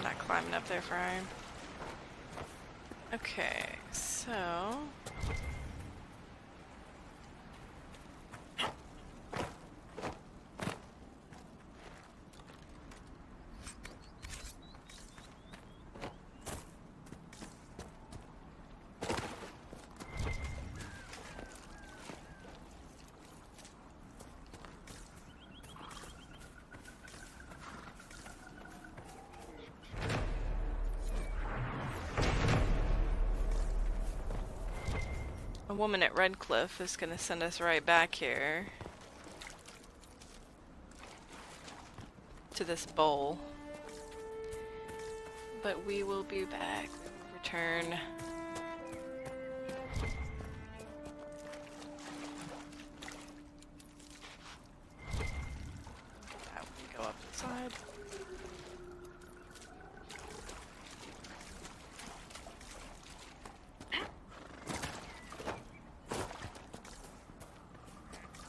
Not climbing up there for iron. Okay, so... A woman at Redcliffe is going to send us right back here to this bowl. But we will be back. Return. That would go up the side.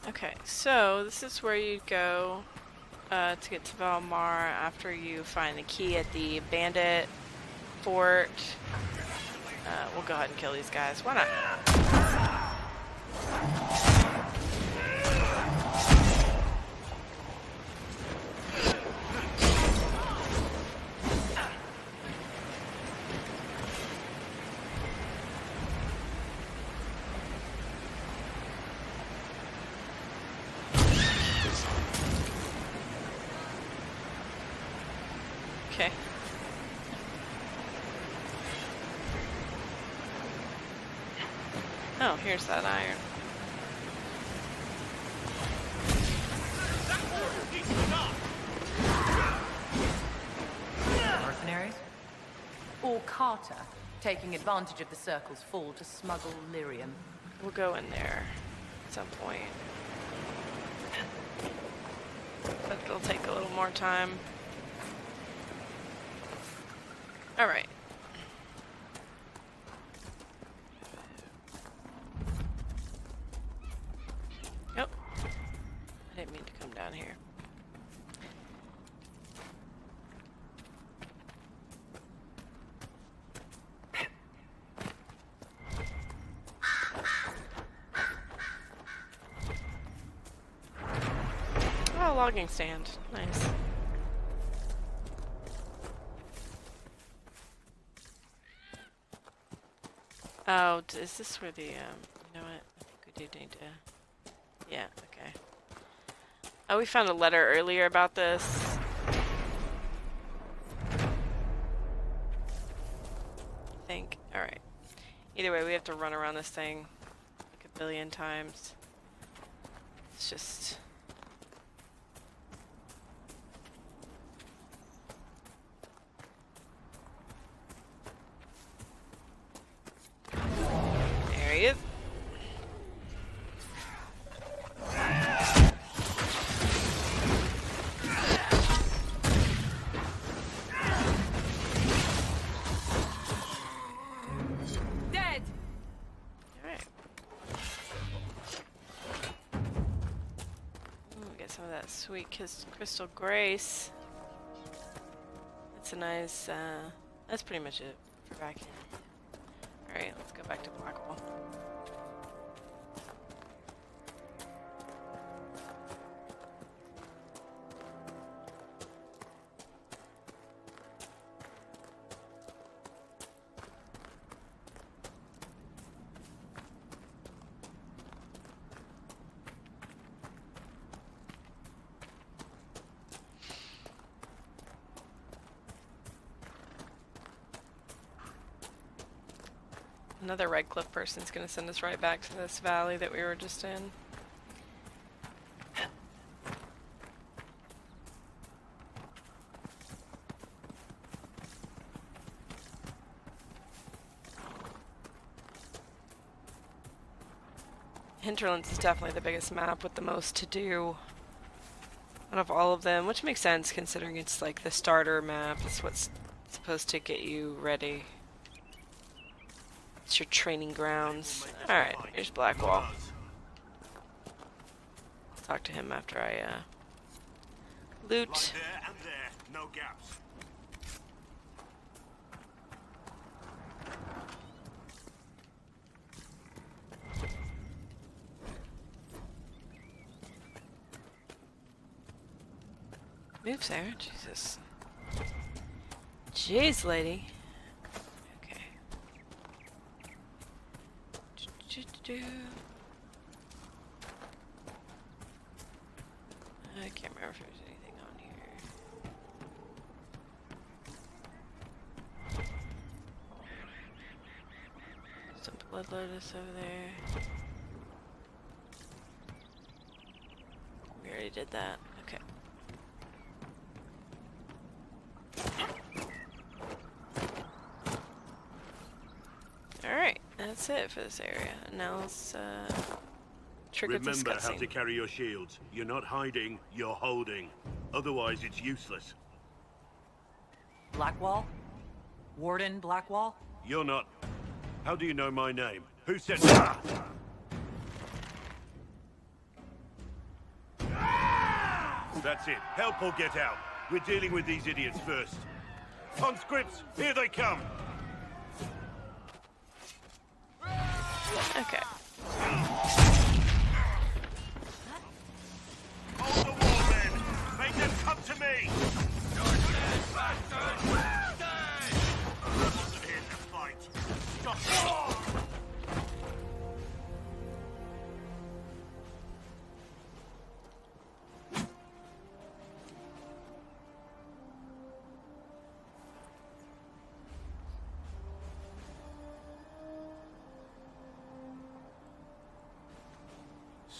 Okay, so this is where you go to get to Valmar after you find the key at the bandit fort. We'll go ahead and kill these guys. Why not? Okay. Oh, here's that iron. Mercenaries? Or Carter, taking advantage of the Circle's fall to smuggle lyrium. We'll go in there at some point. But it'll take a little more time. Alright. Oh. I didn't mean to come down here. Oh, logging stand. Nice. Oh, is this where the, you know what? I think we do need to... Yeah, okay. Oh, we found a letter earlier about this. I think. Alright. Either way, we have to run around this thing like a billion times. It's just... some of that sweet crystal grace. That's a nice, that's pretty much it for back here. Alright, let's go back to Blackwall. Another Redcliffe person's gonna send us right back to this valley that we were just in. Hinterlands is definitely the biggest map with the most to do out of all of them, which makes sense considering it's like the starter map. It's what's supposed to get you ready. It's your training grounds. Alright, here's Blackwall. I'll talk to him after I loot. Right there and there, no gaps. Move, Sarah. Jesus. Jeez, lady. Okay. I can't remember if there's anything on here. Some blood lotus over there. We already did that. Okay. Alright, that's it for this area. Now let's trigger this Remember how cutscene. to carry your shields. You're not hiding, you're holding. Otherwise, it's useless. Blackwall? Warden Blackwall? You're not. How do you know my name? Who said that? That's it. Help or get out. We're dealing with these idiots first. Conscripts, here they come! Okay. Hold the wall, men! Make them come to me! I wasn't here to fight. Stop!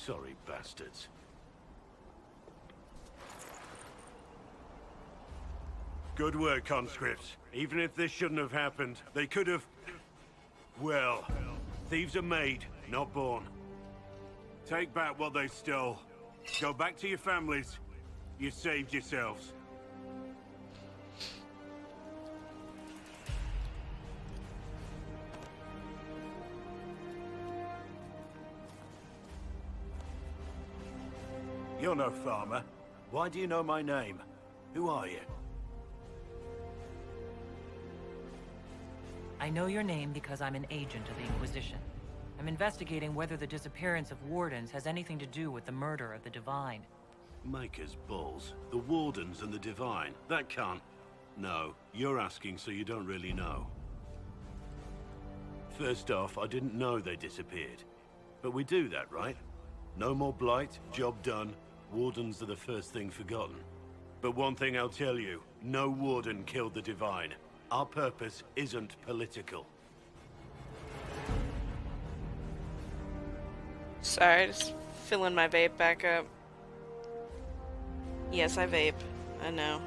Sorry, bastards. Good work, conscripts. Even if this shouldn't have happened, they could have... Well, thieves are made, not born. Take back what they stole. Go back to your families. You saved yourselves. You're no farmer. Why do you know my name? Who are you? I know your name because I'm an agent of the Inquisition. I'm investigating whether the disappearance of Wardens has anything to do with the murder of the Divine. Maker's balls. The Wardens and the Divine. That can't... No, you're asking so you don't really know. First off, I didn't know they disappeared. But we do that, right? No more blight, job done. Wardens are the first thing forgotten. But one thing I'll tell you, no Warden killed the Divine. Our purpose isn't political. Sorry, just filling my vape back up. Yes, I vape. I know.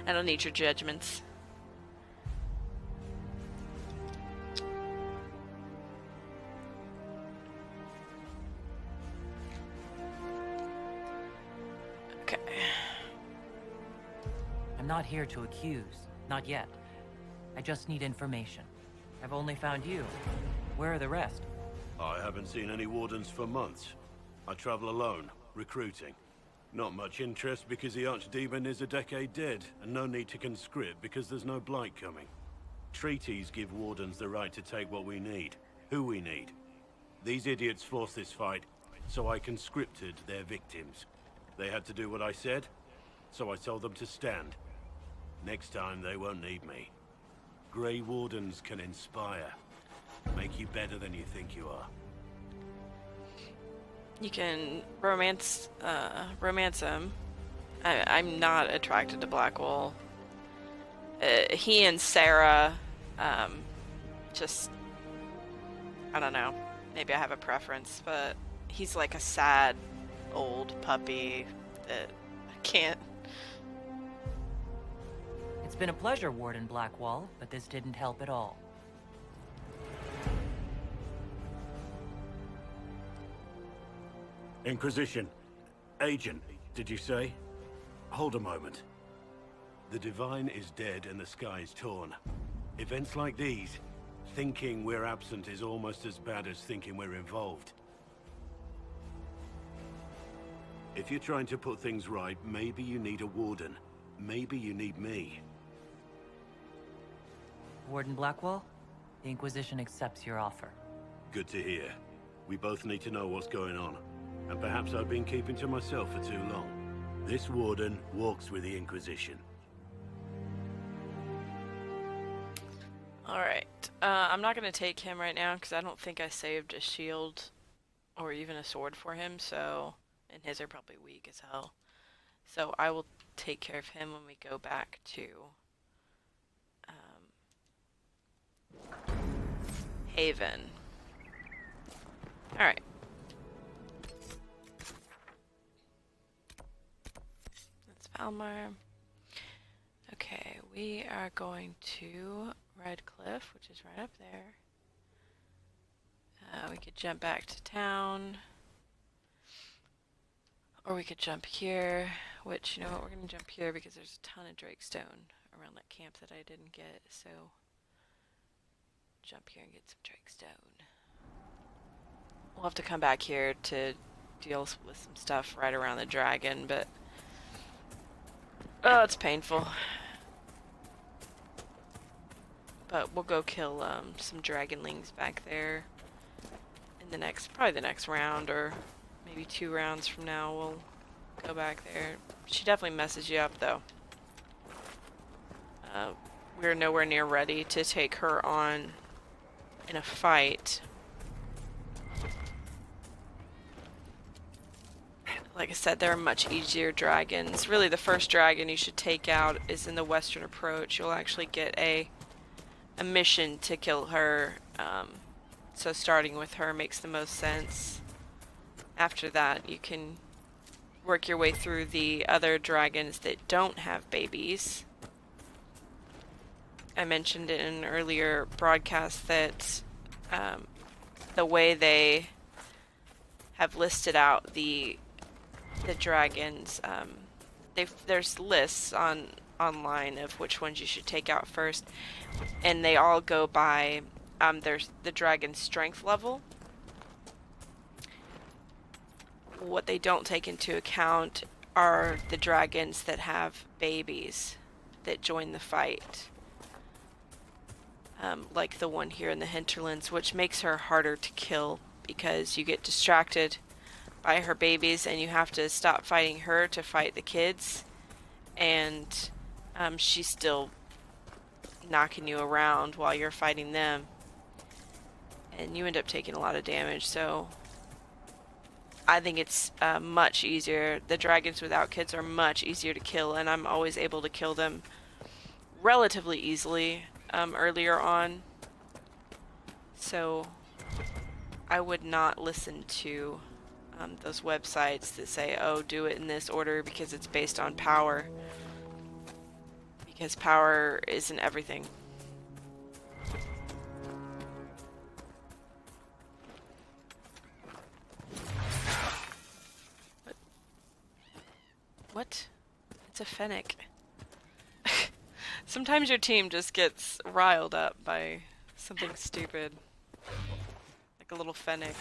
I don't need your judgments. Okay. I'm not here to accuse. Not yet. I just need information. I've only found you. Where are the rest? I haven't seen any Wardens for months. I travel alone, recruiting. Not much interest because the Archdemon is a decade dead, and no need to conscript because there's no blight coming. Treaties give Wardens the right to take what we need, who we need. These idiots forced this fight, so I conscripted their victims. They had to do what I said, so I told them to stand. Next time they won't need me. Grey Wardens can inspire, make you better than you think you are. You can romance him. I'm not attracted to Blackwall. He and Sarah, just, I don't know. Maybe I have a preference, but he's like a sad old puppy that I can't. It's been a pleasure, Warden Blackwall, but this didn't help at all. Inquisition. Agent, did you say? Hold a moment. The Divine is dead and the sky is torn. Events like these, thinking we're absent is almost as bad as thinking we're involved. If you're trying to put things right, maybe you need a warden. Maybe you need me. Warden Blackwall, the Inquisition accepts your offer. Good to hear. We both need to know what's going on. And perhaps I've been keeping to myself for too long. This warden walks with the Inquisition. Alright. I'm not going to take him right now because I don't think I saved a shield or even a sword for him, so... And his are probably weak as hell. So I will take care of him when we go back to... Haven. Alright. That's Valmar. Okay, we are going to Redcliffe, which is right up there. We could jump back to town. Or we could jump here, which, you know what, we're going to jump here because there's a ton of Drakestone around that camp that I didn't get, so... Jump here and get some Drakestone. We'll have to come back here to deal with some stuff right around the dragon, but... Oh, it's painful. But we'll go kill some dragonlings back there in the next, probably the next round, or maybe 2 rounds from now we'll go back there. She definitely messes you up, though. We're nowhere near ready to take her on in a fight. Like I said, they're much easier dragons. Really, the first dragon you should take out is in the Western Approach. You'll actually get a mission to kill her. So starting with her makes the most sense. After that, you can work your way through the other dragons that don't have babies. I mentioned in an earlier broadcast that the way they have listed out the dragons, there's lists online of which ones you should take out first, and they all go by there's the dragon's strength level. What they don't take into account are the dragons that have babies that join the fight. Like the one here in the hinterlands, which makes her harder to kill because you get distracted by her babies and you have to stop fighting her to fight the kids, and she's still knocking you around while you're fighting them, and you end up taking a lot of damage. So I think it's much easier. The dragons without kids are much easier to kill, and I'm always able to kill them relatively easily earlier on. So I would not listen to those websites that say, oh, do it in this order because it's based on power. Because power isn't everything. What? It's a fennec. Sometimes your team just gets riled up by something stupid. Like a little fennec.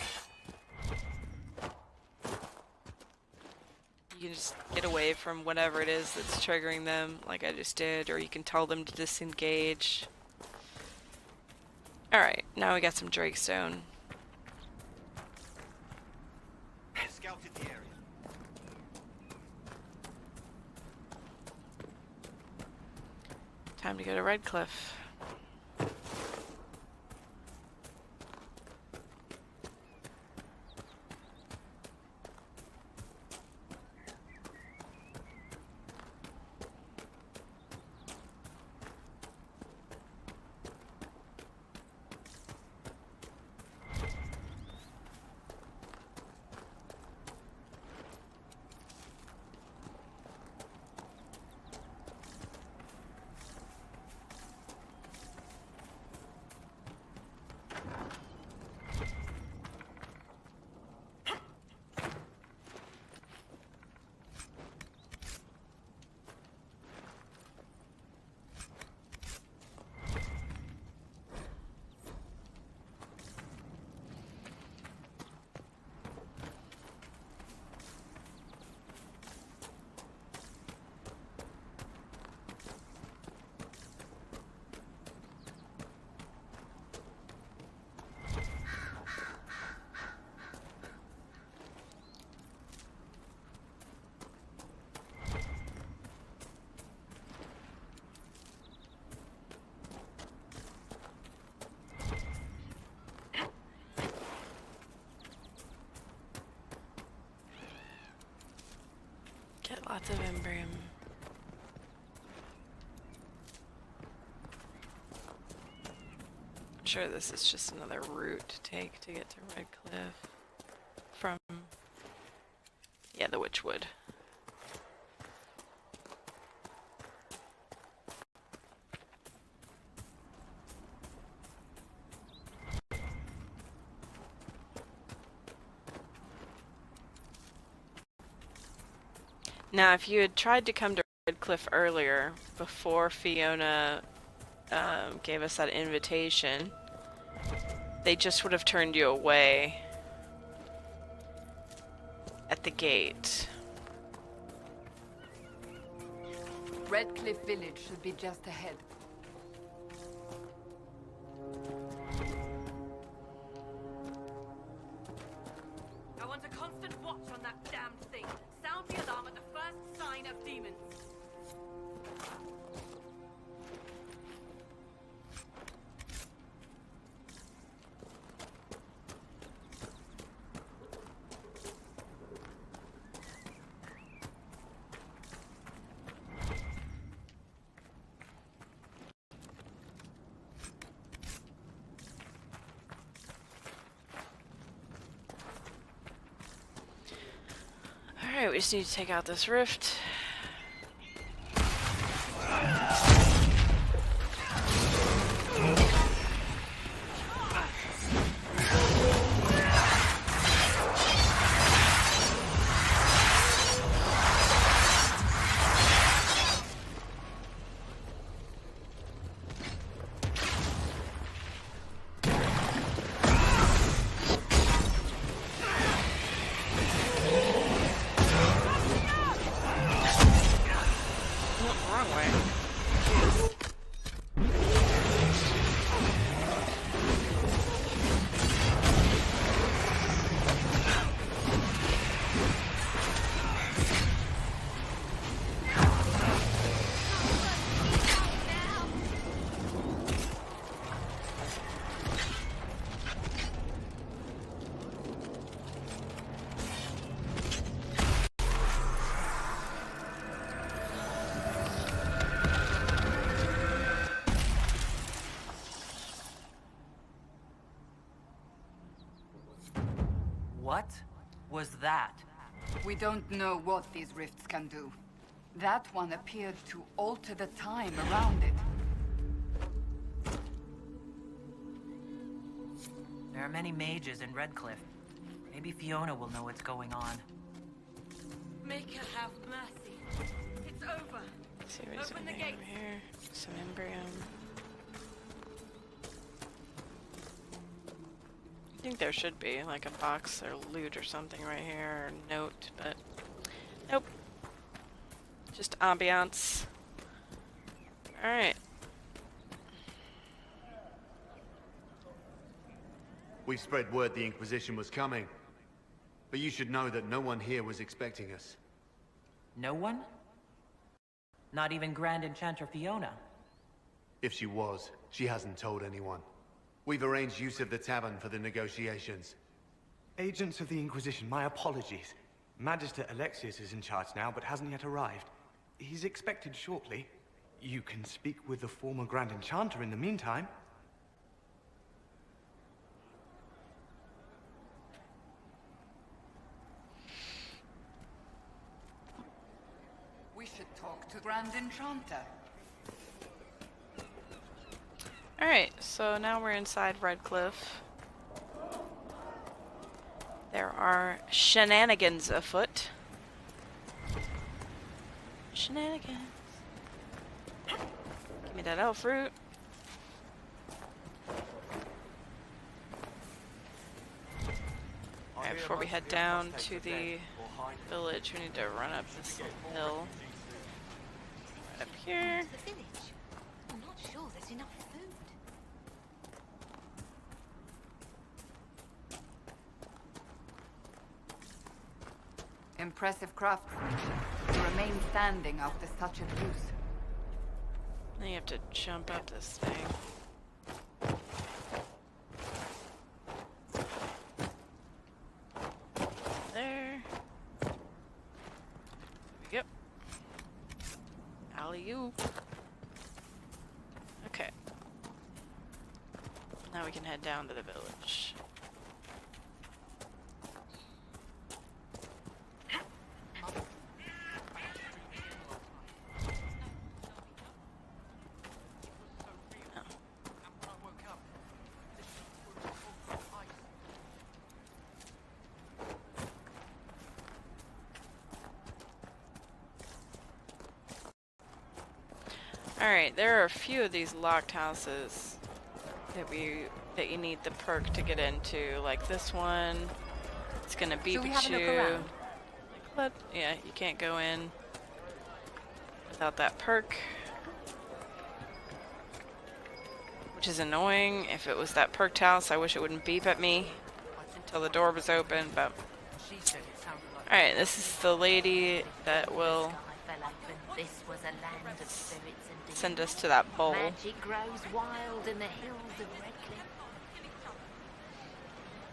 You you can just get away from whatever it is that's triggering them, like I just did, or you can tell them to disengage. Alright, now we got some Drakestone. Scouted the area. Time to go to Redcliffe. Get lots of Embrium. I'm sure this is just another route to take to get to Redcliffe from, yeah, the Witchwood. Now, if you had tried to come to Redcliffe earlier, before Fiona gave us that invitation, they just would have turned you away at the gate. Redcliffe village should be just ahead. I want a constant watch on that damned thing. Sound the alarm at the first sign of demons. Alright, we just need to take out this rift. What was that? We don't know what these rifts can do. That one appeared to alter the time around it. There are many mages in Redcliffe. Maybe Fiona will know what's going on. Make her have mercy. It's over. Let's see what's Open the over gate. here. Some Embrium. I think there should be like a box or loot or something right here, or note, but Nope. Just ambiance. Alright. We've spread word the Inquisition was coming. But you should know that no one here was expecting us. No one? Not even Grand Enchanter Fiona? If she was, she hasn't told anyone. We've arranged use of the tavern for the negotiations. Agents of the Inquisition, my apologies. Magister Alexius is in charge now, but hasn't yet arrived. He's expected shortly. You can speak with the former Grand Enchanter in the meantime. We should talk to Grand Enchanter. Alright, so now we're inside Redcliffe. There are shenanigans afoot. Shenanigans. Give me that elf fruit. Alright, before we head down to the village, we need to run up this hill. Right up here. I'm not sure there's enough food. Impressive craftsmanship to remain standing after such abuse. Then you have to jump up this thing. There. Yep. Alley-oop. Okay. Now we can head down to the village. Alright, there are a few of these locked houses that you need the perk to get into. Like this one, it's gonna beep at you. But yeah, you can't go in without that perk. Which is annoying. If it was that perked house, I wish it wouldn't beep at me until the door was open, but alright, this is the lady that will send us to that bowl. Magic grows wild in the hills of Redcliffe.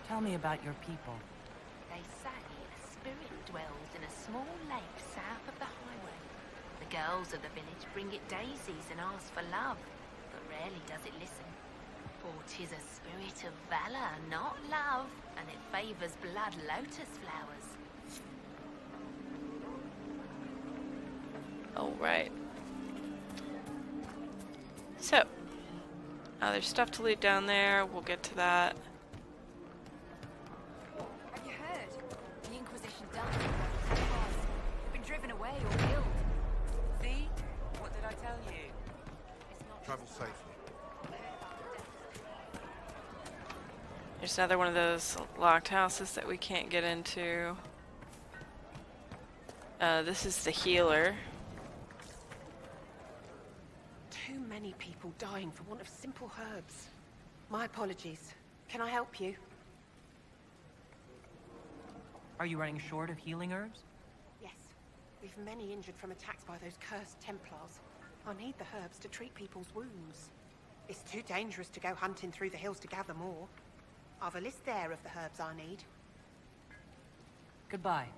Tell me about your people. They say a spirit dwells in a small lake south of the highway. The girls of the village bring it daisies and ask for love, but rarely does it listen. For 'tis a spirit of valor, not love, and it favors blood lotus flowers. Oh, right. So, there's stuff to loot down there. We'll get to that. Have you heard? The Inquisition done. You've been driven away or killed. See? What did I tell you? Travel safely. There's another one of those locked houses that we can't get into. This is the healer. Too many people dying for want of simple herbs. My apologies. Can I help you? Are you running short of healing herbs? Yes. We've many injured from attacks by those cursed Templars. I need the herbs to treat people's wounds. It's too dangerous to go hunting through the hills to gather more. I've a list there of the herbs I need. Goodbye.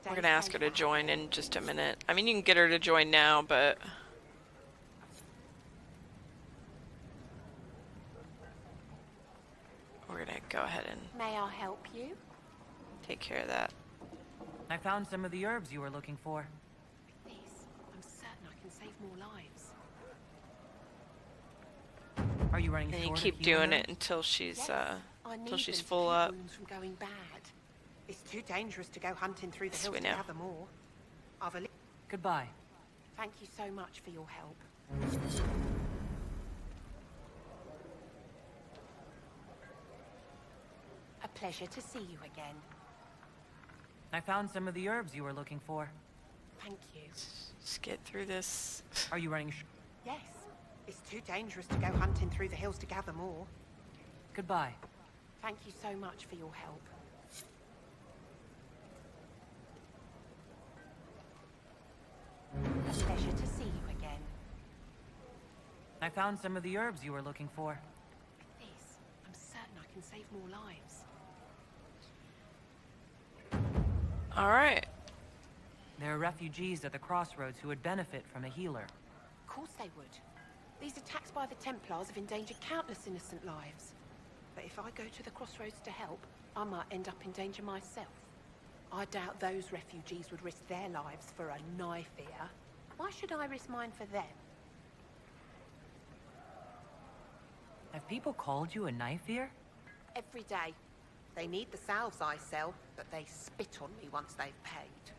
We're gonna ask her to join in just a minute. I mean, you can get her to join now, but... we're gonna go ahead and May I help you? take care of that. I found some of the herbs you were looking for. These, I'm certain I can save more lives. Are you running And you short keep of healing doing it herbs? until she's I until need she's them to full keep up. wounds from going bad. It's too dangerous to go hunting through the Yes, hills we to know. gather more. I've a Goodbye. Thank you so much for your help. A pleasure to see you again. I found some of the herbs you were looking for. Thank you. Just get through this. Are you running Yes. It's too dangerous to go hunting through the hills to gather more. Goodbye. Thank you so much for your help. A pleasure to see you again. I found some of the herbs you were looking for. This, I'm certain I can save more lives. Alright. There are refugees at the crossroads who would benefit from a healer. Of course they would. These attacks by the Templars have endangered countless innocent lives. But if I go to the crossroads to help, I might end up in danger myself. I doubt those refugees would risk their lives for a knife here. Why should I risk mine for them? Have people called you a knife ear? Every day. They need the salves I sell, but they spit on me once they've paid.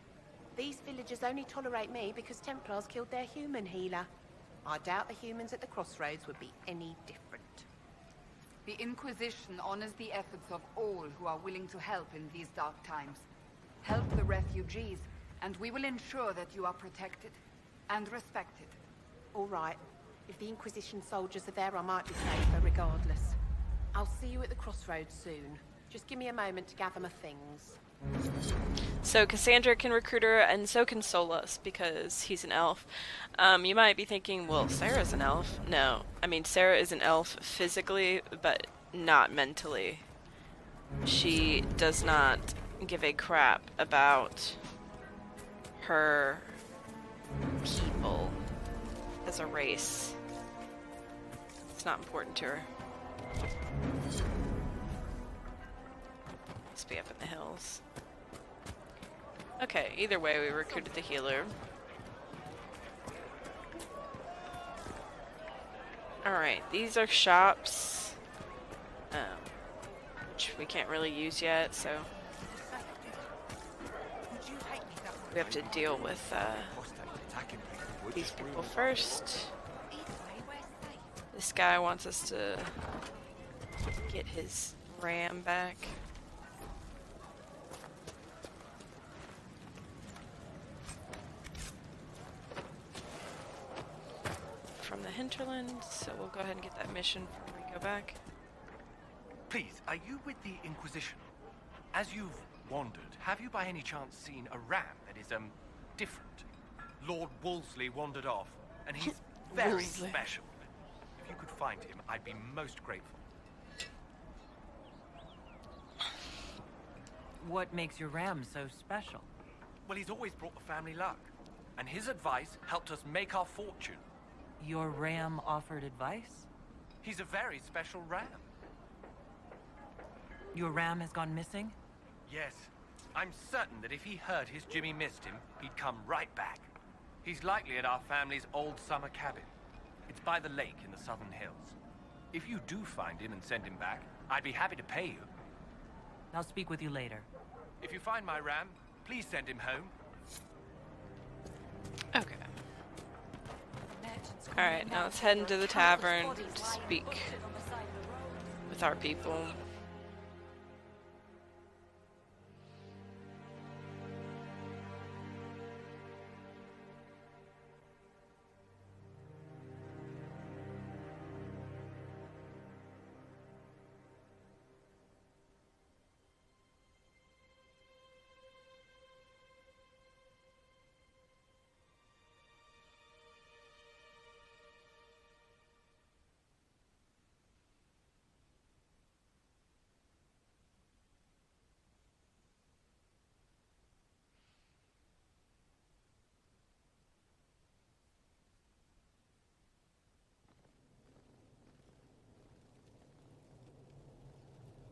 These villagers only tolerate me because Templars killed their human healer. I doubt the humans at the crossroads would be any different. The Inquisition honors the efforts of all who are willing to help in these dark times. Help the refugees, and we will ensure that you are protected and respected. All right. If the Inquisition soldiers are there, I might be safer regardless. I'll see you at the crossroads soon. Just give me a moment to gather my things. So Cassandra can recruit her, and so can Solus, because he's an elf. You might be thinking, well, Sarah's an elf. No. I mean, Sarah is an elf physically, but not mentally. She does not give a crap about her people as a race. It's not important to her. Must be up in the hills. Okay, either way, we recruited the healer. Alright, these are shops, which we can't really use yet, so we have to deal with these people first. This guy wants us to get his ram back. From the hinterland, so we'll go ahead and get that mission before we go back. Please, are you with the Inquisition? As you've wandered, have you by any chance seen a ram that is, different? Lord Wolseley wandered off, and he's very Wolseley. special. If you could find him, I'd be most grateful. What makes your ram so special? Well, he's always brought the family luck, and his advice helped us make our fortune. Your ram offered advice? He's a very special ram. Your ram has gone missing? Yes. I'm certain that if he heard his Jimmy missed him, he'd come right back. He's likely at our family's old summer cabin. It's by the lake in the southern hills. If you do find him and send him back, I'd be happy to pay you. I'll speak with you later. If you find my ram, please send him home. Okay. Alright, now let's head into the tavern to speak with our people.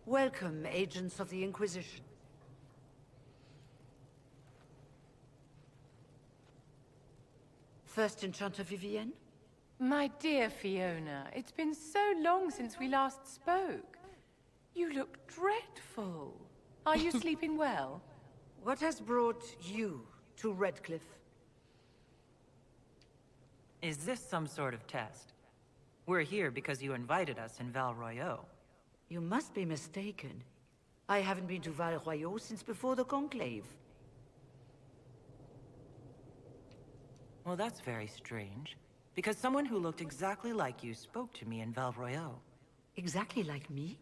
Welcome, agents of the Inquisition. First Enchanter Vivienne? My dear Fiona, it's been so long since we last spoke. You look dreadful. Are you sleeping well? What has brought you to Redcliffe? Is this some sort of test? We're here because you invited us in Royeaux. You must be mistaken. I haven't been to Royeaux since before the Conclave. Well, that's very strange. Because someone who looked exactly like you spoke to me in Royeaux. Exactly like me?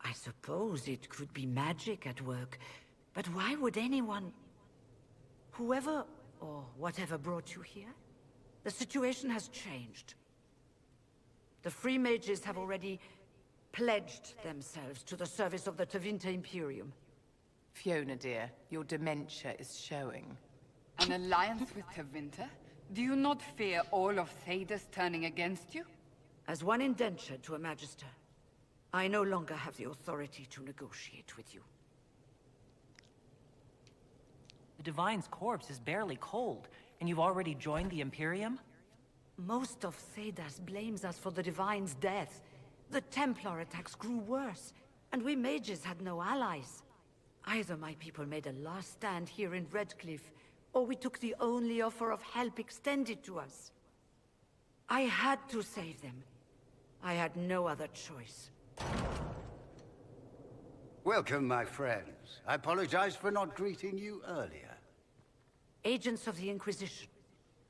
I suppose it could be magic at work, but why would anyone... Whoever or whatever brought you here? The situation has changed. The Free Mages have already pledged themselves to the service of the Tevinter Imperium. Fiona, dear, your dementia is showing. An alliance with Tevinter? Do you not fear all of Thedas turning against you? As one indentured to a Magister, I no longer have the authority to negotiate with you. The Divine's corpse is barely cold, and you've already joined the Imperium? Most of Thedas blames us for the Divine's death. The Templar attacks grew worse, and we mages had no allies. Either my people made a last stand here in Redcliffe, or we took the only offer of help extended to us. I had to save them. I had no other choice. Welcome, my friends. I apologize for not greeting you earlier. Agents of the Inquisition,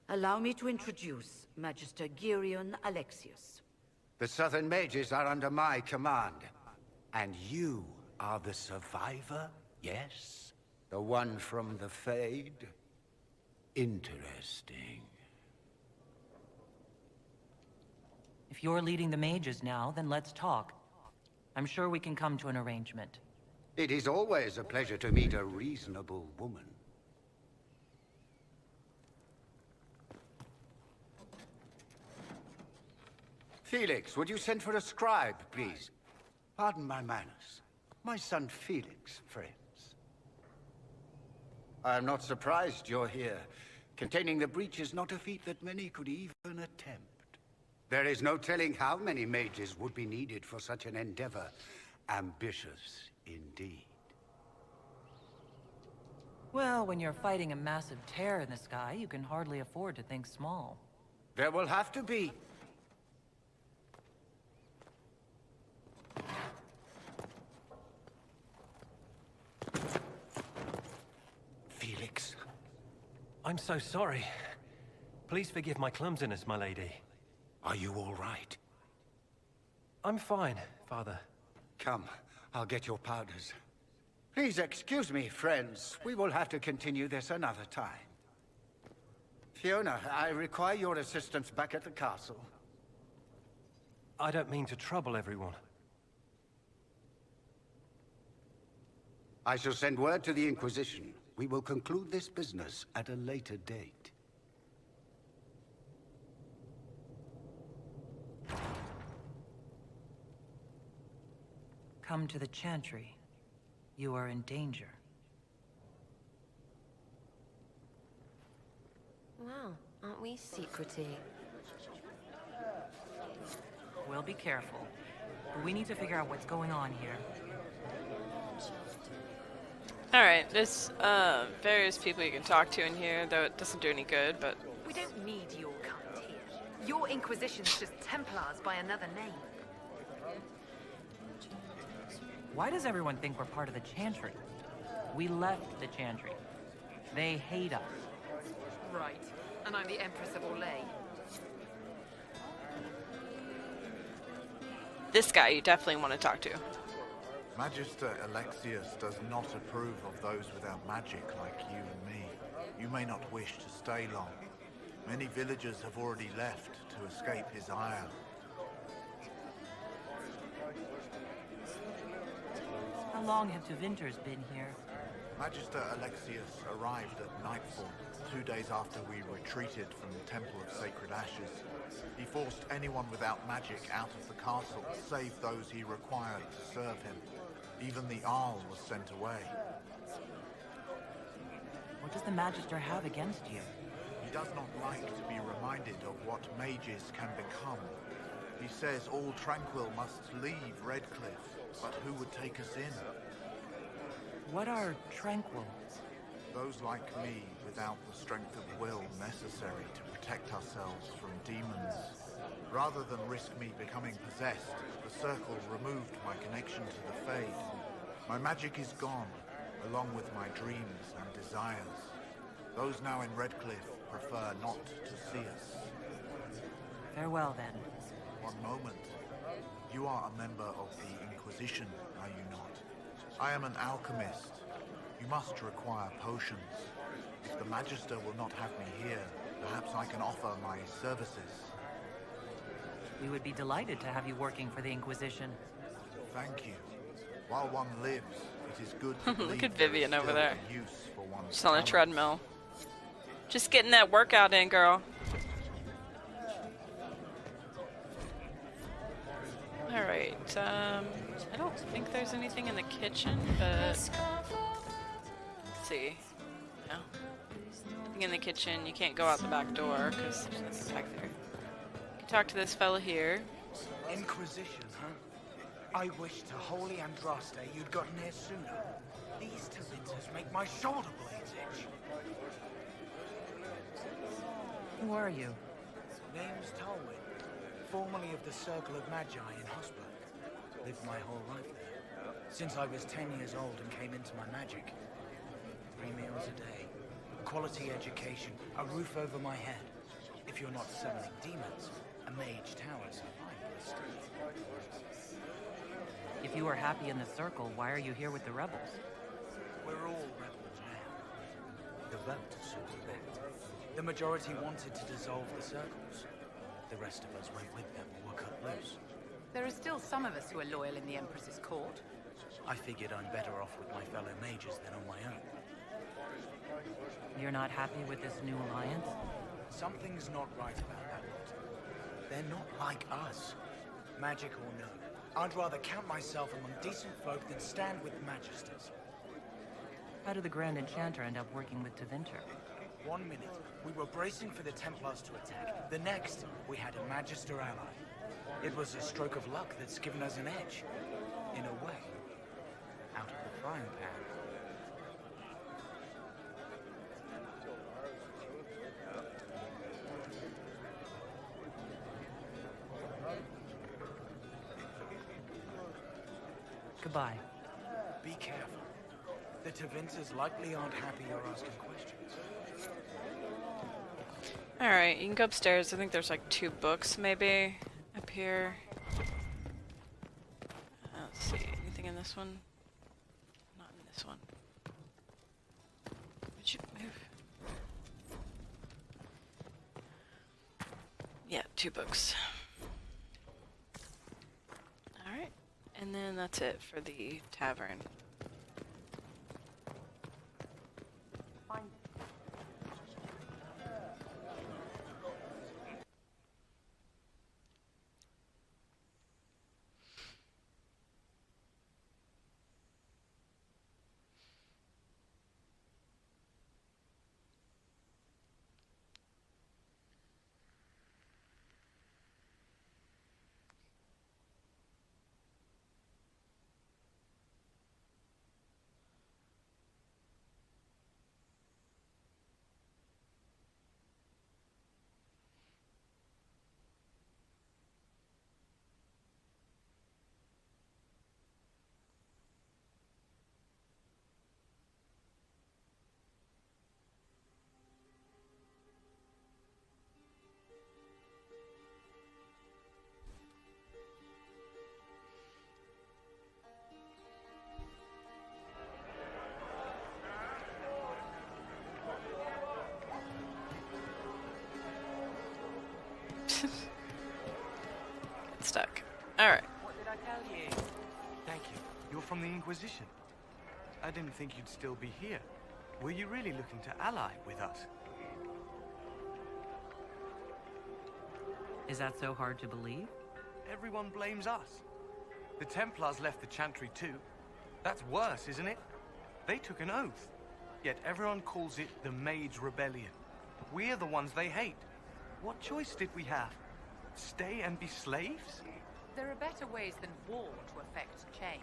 allow me to introduce Magister Girion Alexius. The Southern Mages are under my command. And you are the survivor, yes? The one from the Fade? Interesting. If you're leading the mages now, then let's talk. I'm sure we can come to an arrangement. It is always a pleasure to meet a reasonable woman. Felix, would you send for a scribe, please? Pardon my manners. My son Felix, friends. I am not surprised you're here. Containing the breach is not a feat that many could even attempt. There is no telling how many mages would be needed for such an endeavor. Ambitious, indeed. Well, when you're fighting a massive tear in the sky, you can hardly afford to think small. There will have to be. Felix. I'm so sorry. Please forgive my clumsiness, my lady. Are you all right? I'm fine, Father. Come, I'll get your powders. Please excuse me, friends. We will have to continue this another time. Fiona, I require your assistance back at the castle. I don't mean to trouble everyone. I shall send word to the Inquisition. We will conclude this business at a later date. Come to the Chantry. You are in danger. Wow, aren't we secrety? We'll be careful. But we need to figure out what's going on here. Alright, there's various people you can talk to in here, though it doesn't do any good, but... We don't need your kind here. Your Inquisition's just Templars by another name. Why does everyone think we're part of the Chantry? We left the Chantry. They hate us. Right. And I'm the Empress of Orlais. This guy you definitely want to talk to. Magister Alexius does not approve of those without magic like you and me. You may not wish to stay long. Many villagers have already left to escape his ire. How long have Tevinters been here? Magister Alexius arrived at nightfall, 2 days after we retreated from the Temple of Sacred Ashes. He forced anyone without magic out of the castle, save those he required to serve him. Even the Arl was sent away. What does the Magister have against you? He does not like to be reminded of what mages can become. He says all tranquil must leave Redcliffe, but who would take us in? What are tranquil? Those like me without the strength of will necessary to protect ourselves from demons. Rather than risk me becoming possessed, the Circle removed my connection to the Fade. My magic is gone, along with my dreams and desires. Those now in Redcliffe prefer not to see us. Farewell, then. One moment. You are a member of the Inquisition, are you not? I am an alchemist. You must require potions. If the Magister will not have me here, perhaps I can offer my services. We would be delighted to have you working for the Inquisition. Thank you. While one lives, it is good to Look believe at there is Vivian over still there. a use for one's She's on a talents. treadmill. Just getting that workout in, girl. Alright, I don't think there's anything in the kitchen, but... Let's see. No. Nothing in the kitchen. You can't go out the back door, because there's nothing back there. You can talk to this fella here. Inquisition, huh? I wish to holy Andraste you'd gotten here sooner. These Tavinters make my shoulder blades itch. Who are you? Name's Talwyn, formerly of the Circle of Magi in Hosper. Lived my whole life there, since I was 10 years old and came into my magic. 3 meals a day, quality education, a roof over my head. If you're not summoning demons, a mage tower's a fine place to be. If you are happy in the Circle, why are you here with the rebels? We're all rebels now. The vote sorted that. The majority wanted to dissolve the circles. The rest of us went with them or were cut loose. There are still some of us who are loyal in the Empress's court. I figured I'm better off with my fellow mages than on my own. You're not happy with this new alliance? Something's not right about that lot. They're not like us. Magic or no, I'd rather count myself among decent folk than stand with magisters. How did the Grand Enchanter end up working with Tevinter? 1 minute, we were bracing for the Templars to attack. The next, we had a Magister ally. It was a stroke of luck that's given us an edge. In a way. Out of the frying pan. Goodbye. Be careful. The Tavinters likely aren't happy you're asking questions. Alright, you can go upstairs. I think there's like 2 books, maybe, up here. Let's see, anything in this one? Not in this one. Would you move? Yeah, 2 books. Alright, and then that's it for the tavern. Get stuck. Alright. What did I tell you? Thank you. You're from the Inquisition. I didn't think you'd still be here. Were you really looking to ally with us? Is that so hard to believe? Everyone blames us. The Templars left the Chantry too. That's worse, isn't it? They took an oath. Yet everyone calls it the Mage Rebellion. We're the ones they hate. What choice did we have? Stay and be slaves? There are better ways than war to effect change.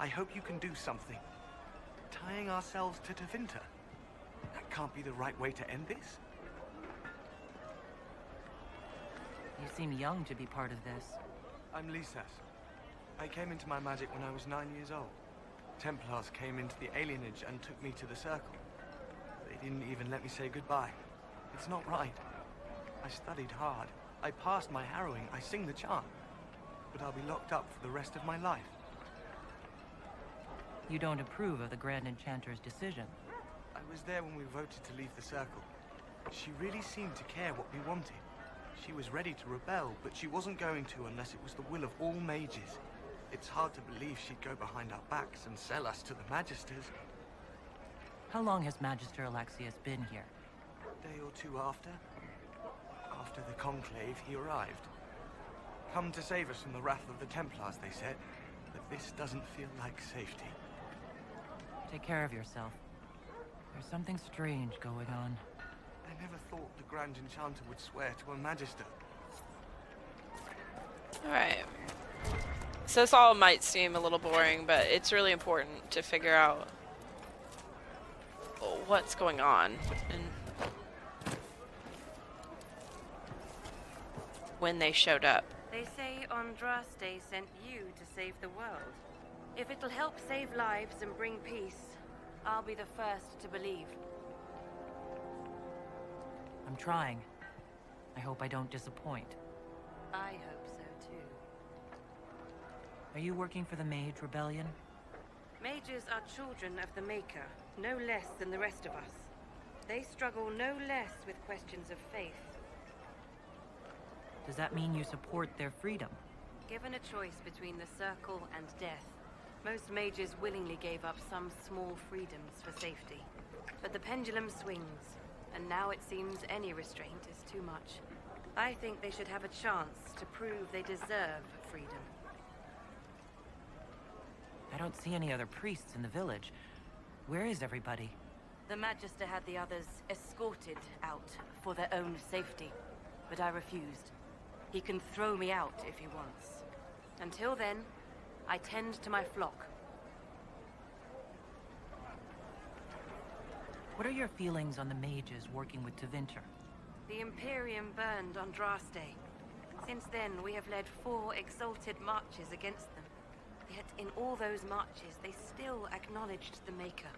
I hope you can do something. Tying ourselves to Tevinter. That can't be the right way to end this. You seem young to be part of this. I'm Lisas. I came into my magic when I was 9 years old. Templars came into the alienage and took me to the Circle. They They didn't even let me say goodbye. It's not right. I studied hard. I passed my harrowing. I sing the chant. But I'll be locked up for the rest of my life. You don't approve of the Grand Enchanter's decision? I was there when we voted to leave the Circle. She really seemed to care what we wanted. She was ready to rebel, but she wasn't going to unless it was the will of all mages. It's hard to believe she'd go behind our backs and sell us to the Magisters. How long has Magister Alexius been here? A day or two after. After the Conclave, he arrived. Come to save us from the wrath of the Templars, they said. But this doesn't feel like safety. Take care of yourself. There's something strange going on. I never thought the Grand Enchanter would swear to a Magister. Alright. So this all might seem a little boring, but it's really important to figure out what's going on and when they showed up. They say Andraste sent you to save the world. If it'll help save lives and bring peace, I'll be the first to believe. I'm trying. I hope I don't disappoint. I hope so too. Are you working for the Mage Rebellion? Mages are children of the Maker, no less than the rest of us. They struggle no less with questions of faith. Does that mean you support their freedom? Given a choice between the Circle and death, most mages willingly gave up some small freedoms for safety. But the pendulum swings, and now it seems any restraint is too much. I think they should have a chance to prove they deserve freedom. I don't see any other priests in the village. Where is everybody? The Magister had the others escorted out for their own safety, but I refused. He can throw me out if he wants. Until then, I tend to my flock. What are your feelings on the mages working with Tevinter? The Imperium burned Andraste. Since then, we have led 4 exalted marches against them. Yet in all those marches, they still acknowledged the Maker.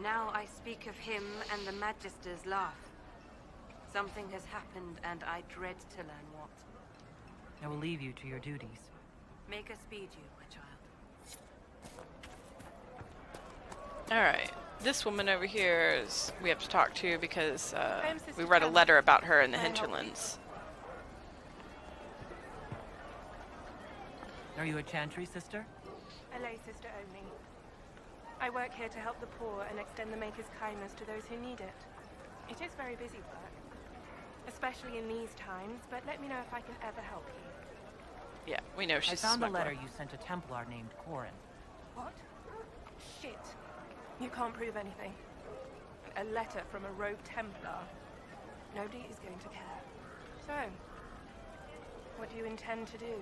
Now I speak of him and the Magisters laugh. Something has happened, and I dread to learn what. I will leave you to your duties. Make us speed you, my child. Alright. This woman over here is we have to talk to because we read a letter about her in the hinterlands. Are you a Chantry sister? A lay sister only. I work here to help the poor and extend the Maker's kindness to those who need it. It is very busy work, especially in these times, but let me know if I can ever help you. Yeah, we know she's I found a a letter smuggler. you sent a Templar named Corin. What? Shit. You can't prove anything. A letter from a rogue Templar. Nobody is going to care. So, what do you intend to do?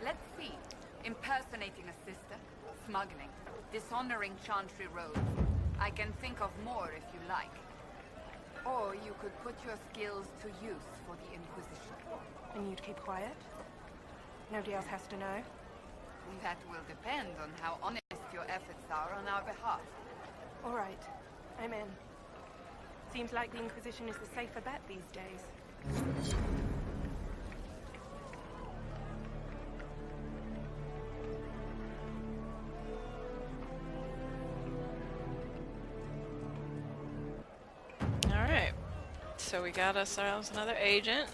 Let's see. Impersonating a sister, smuggling, dishonoring Chantry roads. I can think of more if you like. Or you could put your skills to use for the Inquisition. And you'd keep quiet? Nobody else has to know? That will depend on how honest your efforts are on our behalf. All right. I'm in. Seems like the Inquisition is the safer bet these days. Alright. So we got ourselves another agent.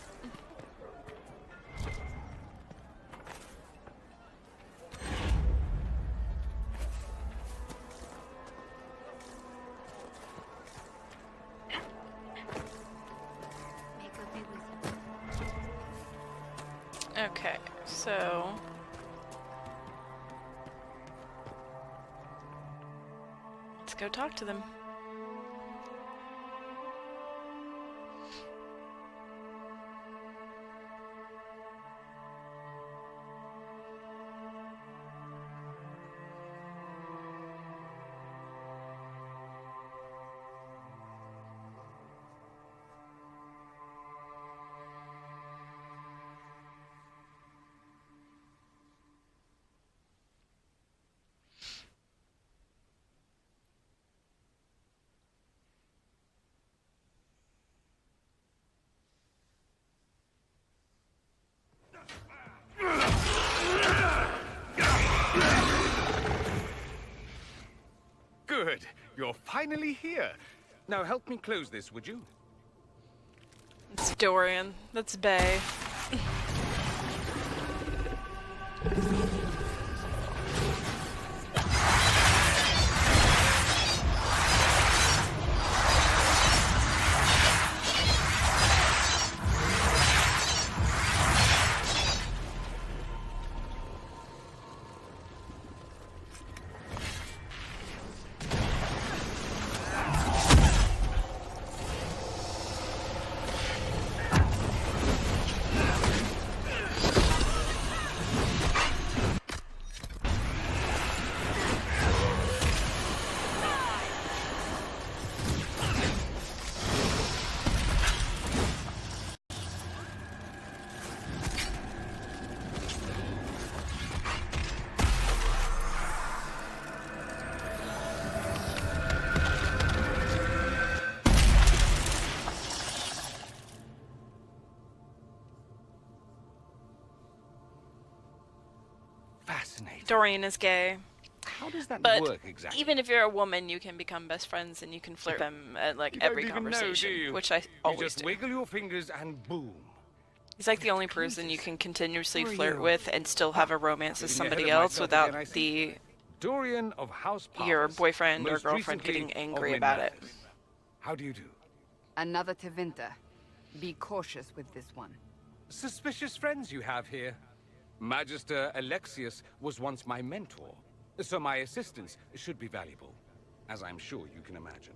Okay, so let's go talk to them. Good. You're finally here. Now help me close this, would you? It's Dorian. That's Bay. Dorian is gay. How does that but work exactly? even if you're a woman, you can become best friends and you can flirt with them at like You every don't even conversation, know, do you? which I You always just do. wiggle your fingers and boom. He's like the only person you can continuously Who are flirt you? with and still have a romance with Getting ahead somebody of else myself again, without I see. the Dorian of House your Parvis, boyfriend or most girlfriend recently getting angry of about it. Menelaus. How do you do? Another Tevinter. Be cautious with this one. Suspicious friends you have here. Magister Alexius was once my mentor, so my assistance should be valuable, as I'm sure you can imagine.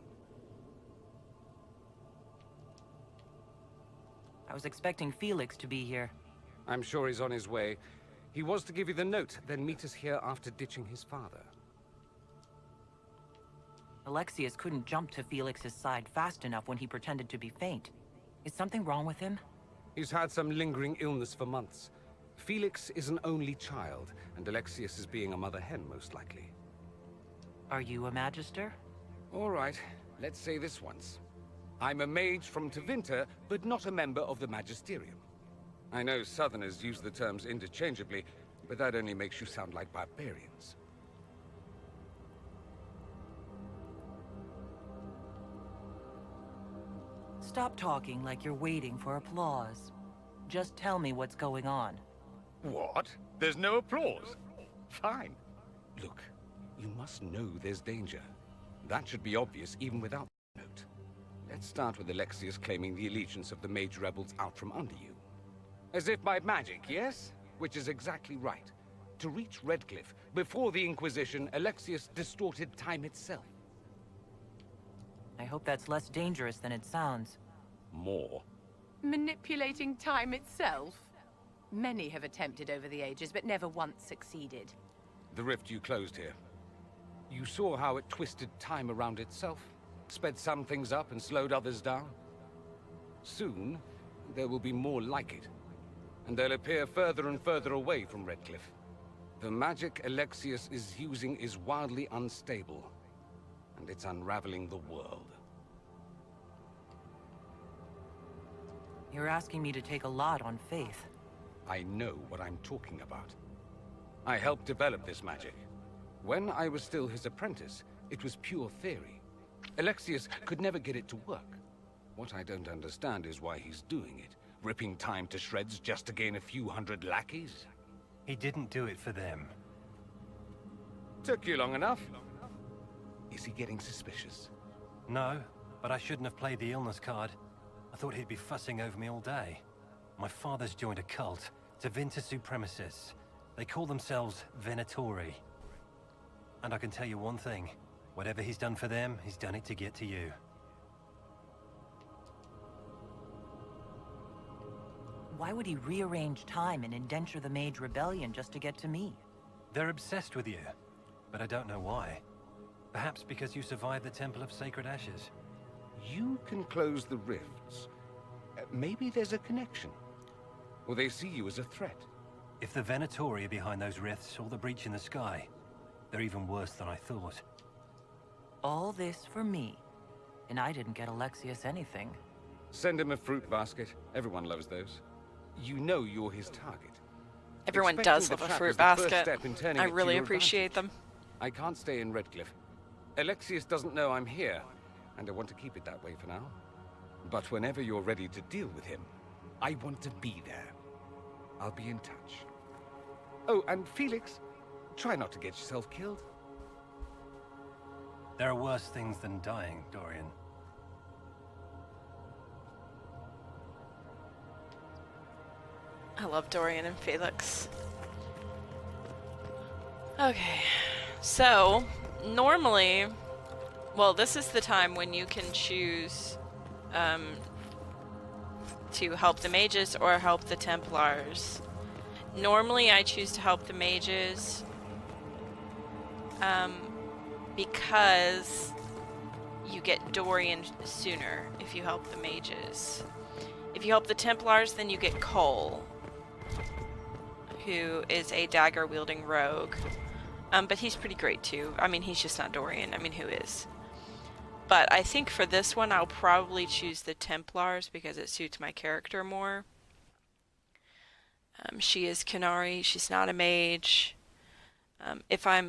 I was expecting Felix to be here. I'm sure he's on his way. He was to give you the note, then meet us here after ditching his father. Alexius couldn't jump to Felix's side fast enough when he pretended to be faint. Is something wrong with him? He's had some lingering illness for months. Felix is an only child, and Alexius is being a mother hen, most likely. Are you a Magister? All right, let's say this once. I'm a mage from Tevinter, but not a member of the Magisterium. I know Southerners use the terms interchangeably, but that only makes you sound like barbarians. Stop talking like you're waiting for applause. Just tell me what's going on. What? There's no applause? Fine. Look, you must know there's danger. That should be obvious even without the note. Let's start with Alexius claiming the allegiance of the mage rebels out from under you. As if by magic, yes? Which is exactly right. To reach Redcliffe, before the Inquisition, Alexius distorted time itself. I hope that's less dangerous than it sounds. More. Manipulating time itself? Many have attempted over the ages, but never once succeeded. The rift you closed here. You saw how it twisted time around itself, sped some things up and slowed others down. Soon, there will be more like it, and they'll appear further and further away from Redcliffe. The magic Alexius is using is wildly unstable, and it's unraveling the world. You're asking me to take a lot on faith. I know what I'm talking about. I helped develop this magic. When I was still his apprentice, it was pure theory. Alexius could never get it to work. What I don't understand is why he's doing it, ripping time to shreds just to gain a few hundred lackeys. He didn't do it for them. Took you long enough. Is he getting suspicious? No, but I shouldn't have played the illness card. I thought he'd be fussing over me all day. My father's joined a cult, Tevinter Supremacists. They call themselves Venatori. And I can tell you one thing. Whatever he's done for them, he's done it to get to you. Why would he rearrange time and indenture the Mage Rebellion just to get to me? They're obsessed with you, but I don't know why. Perhaps because you survived the Temple of Sacred Ashes. You can close the rifts. Maybe there's a connection. Or they see you as a threat. If the Venatori are behind those rifts or the breach in the sky, they're even worse than I thought. All this for me. And I didn't get Alexius anything. Send him a fruit basket. Everyone loves those. You know you're his target. Everyone Expecting does the love a trap fruit is the first basket. step in turning I it to really your appreciate advantage. them. I can't stay in Redcliffe. Alexius doesn't know I'm here, and I want to keep it that way for now. But whenever you're ready to deal with him, I want to be there. I'll be in touch. Oh, and Felix, try not to get yourself killed. There are worse things than dying, Dorian. I love Dorian and Felix. Okay, so normally, well, this is the time when you can choose to help the mages or help the Templars. Normally I choose to help the mages because you get Dorian sooner if you help the mages. If you help the Templars, then you get Cole, who is a dagger-wielding rogue. But he's pretty great too. I mean, he's just not Dorian. I mean, who is? But I think for this one, I'll probably choose the Templars because it suits my character more. She is Kenari. She's not a mage. If I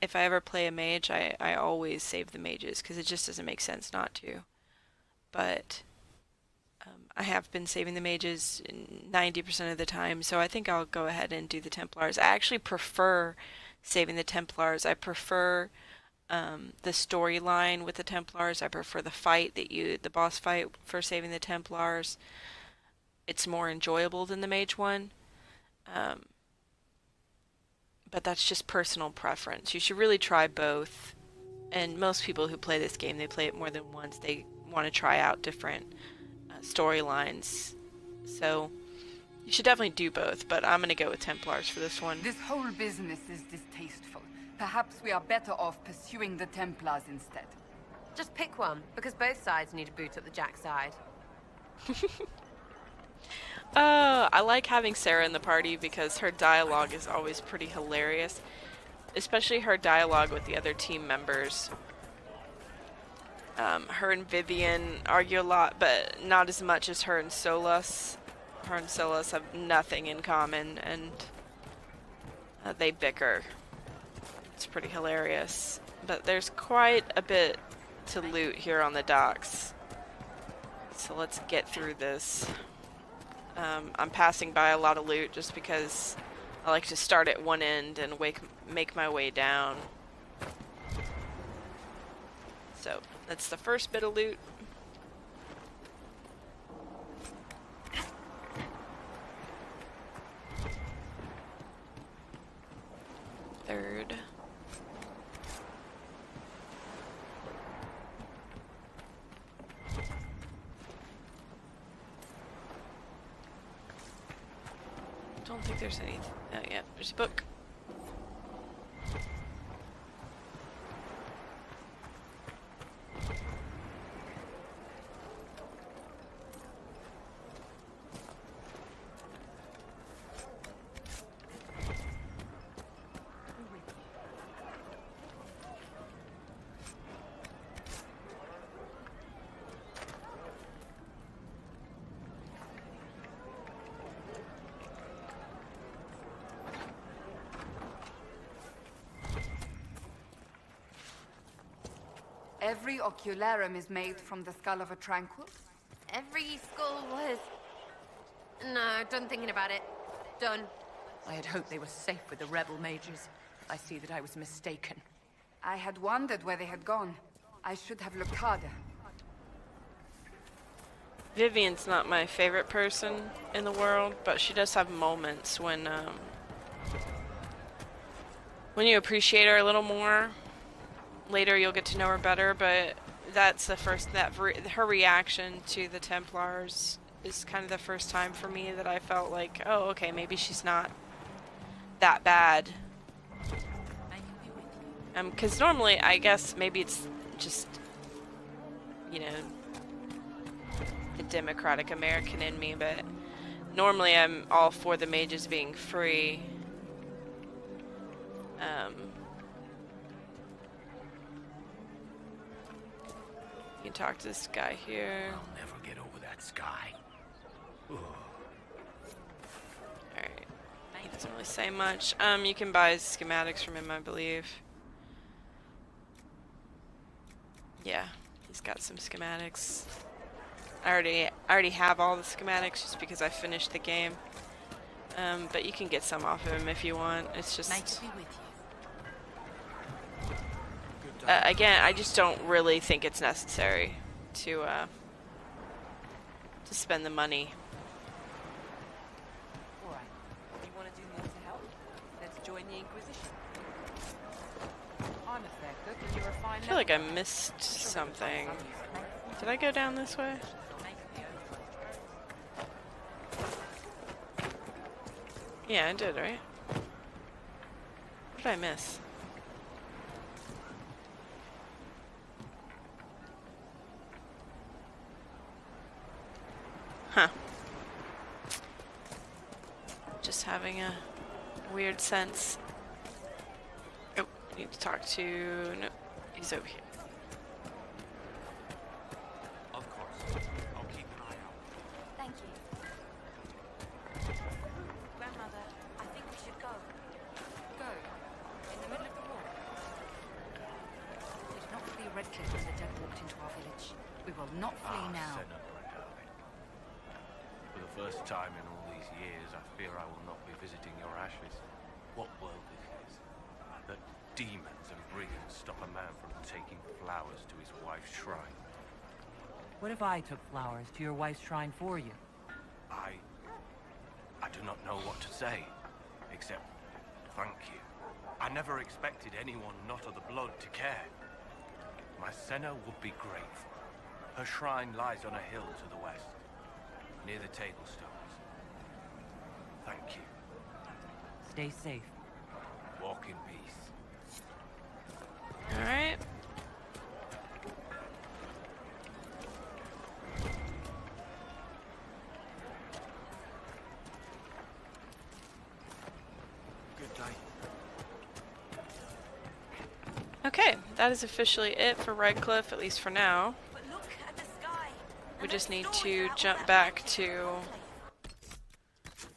ever play a mage, I always save the mages because it just doesn't make sense not to. But I have been saving the mages 90% of the time, so I think I'll go ahead and do the Templars. I actually prefer saving the Templars. I prefer the storyline with the Templars. I prefer the boss fight for saving the Templars. It's more enjoyable than the mage one. But that's just personal preference. You should really try both. And most people who play this game, they play it more than once. They want to try out different storylines. So you should definitely do both, but I'm going to go with Templars for this one. This whole business is distasteful. Perhaps we are better off pursuing the Templars instead. Just pick one, because both sides need a boot up the Jack side. I like having Sarah in the party because her dialogue is always pretty hilarious. Especially her dialogue with the other team members. Her and Vivian argue a lot, but not as much as her and Solas. Her and Solas have nothing in common, and they bicker. It's pretty hilarious. But there's quite a bit to loot here on the docks. So let's get through this. I'm passing by a lot of loot just because I like to start at one end and make my way down. So that's the first bit of loot. Third. Don't think there's any. Oh yeah, there's a book. Every ocularum is made from the skull of a tranquil? Every skull was... No, done thinking about it. Done. I had hoped they were safe with the rebel mages. I see that I was mistaken. I had wondered where they had gone. I should have looked harder. Vivian's not my favorite person in the world, but she does have moments when you appreciate her a little more. Later you'll get to know her better, but that's the first, her reaction to the Templars is kind of the first time for me that I felt like, oh, okay, maybe she's not that bad. Because normally, I guess maybe it's just, you know, the democratic American in me, but normally I'm all for the mages being free. You can talk to this guy here. I'll never get over that sky. Alright. He doesn't really say much. You can buy schematics from him, I believe. Yeah, he's got some schematics. I already have all the schematics just because I finished the game. But you can get some off of him if you want. It's just... again, I just don't really think it's necessary to spend the money. Alright. You want to do more to help? Let's join the Inquisition. I'm a fair cook and you're a fine I feel like I missed something. Did I go down this way? Yeah, I did, right? What did I miss? Huh. Just having a weird sense. Oh, I need to talk to... No, he's over here. Of course. I'll keep an eye out. Thank you. Grandmother, I think we should go. Go. In the middle of the war. We did not flee Redcliffe when the dead walked into our village. We will not flee now. Senna, my darling. For the first time in all these years, I fear I will not be visiting your ashes. What world it is. That demons and brigands stop a man from taking flowers to his wife's shrine. What if I took flowers to your wife's shrine for you? I do not know what to say, except thank you. I never expected anyone not of the blood to care. My Senna would be grateful. Her shrine lies on a hill to the west, near the table stones. Thank you. Stay safe. Walk in peace. Alright. Good day. Okay, that is officially it for Redcliffe, at least for now. We just need to jump back to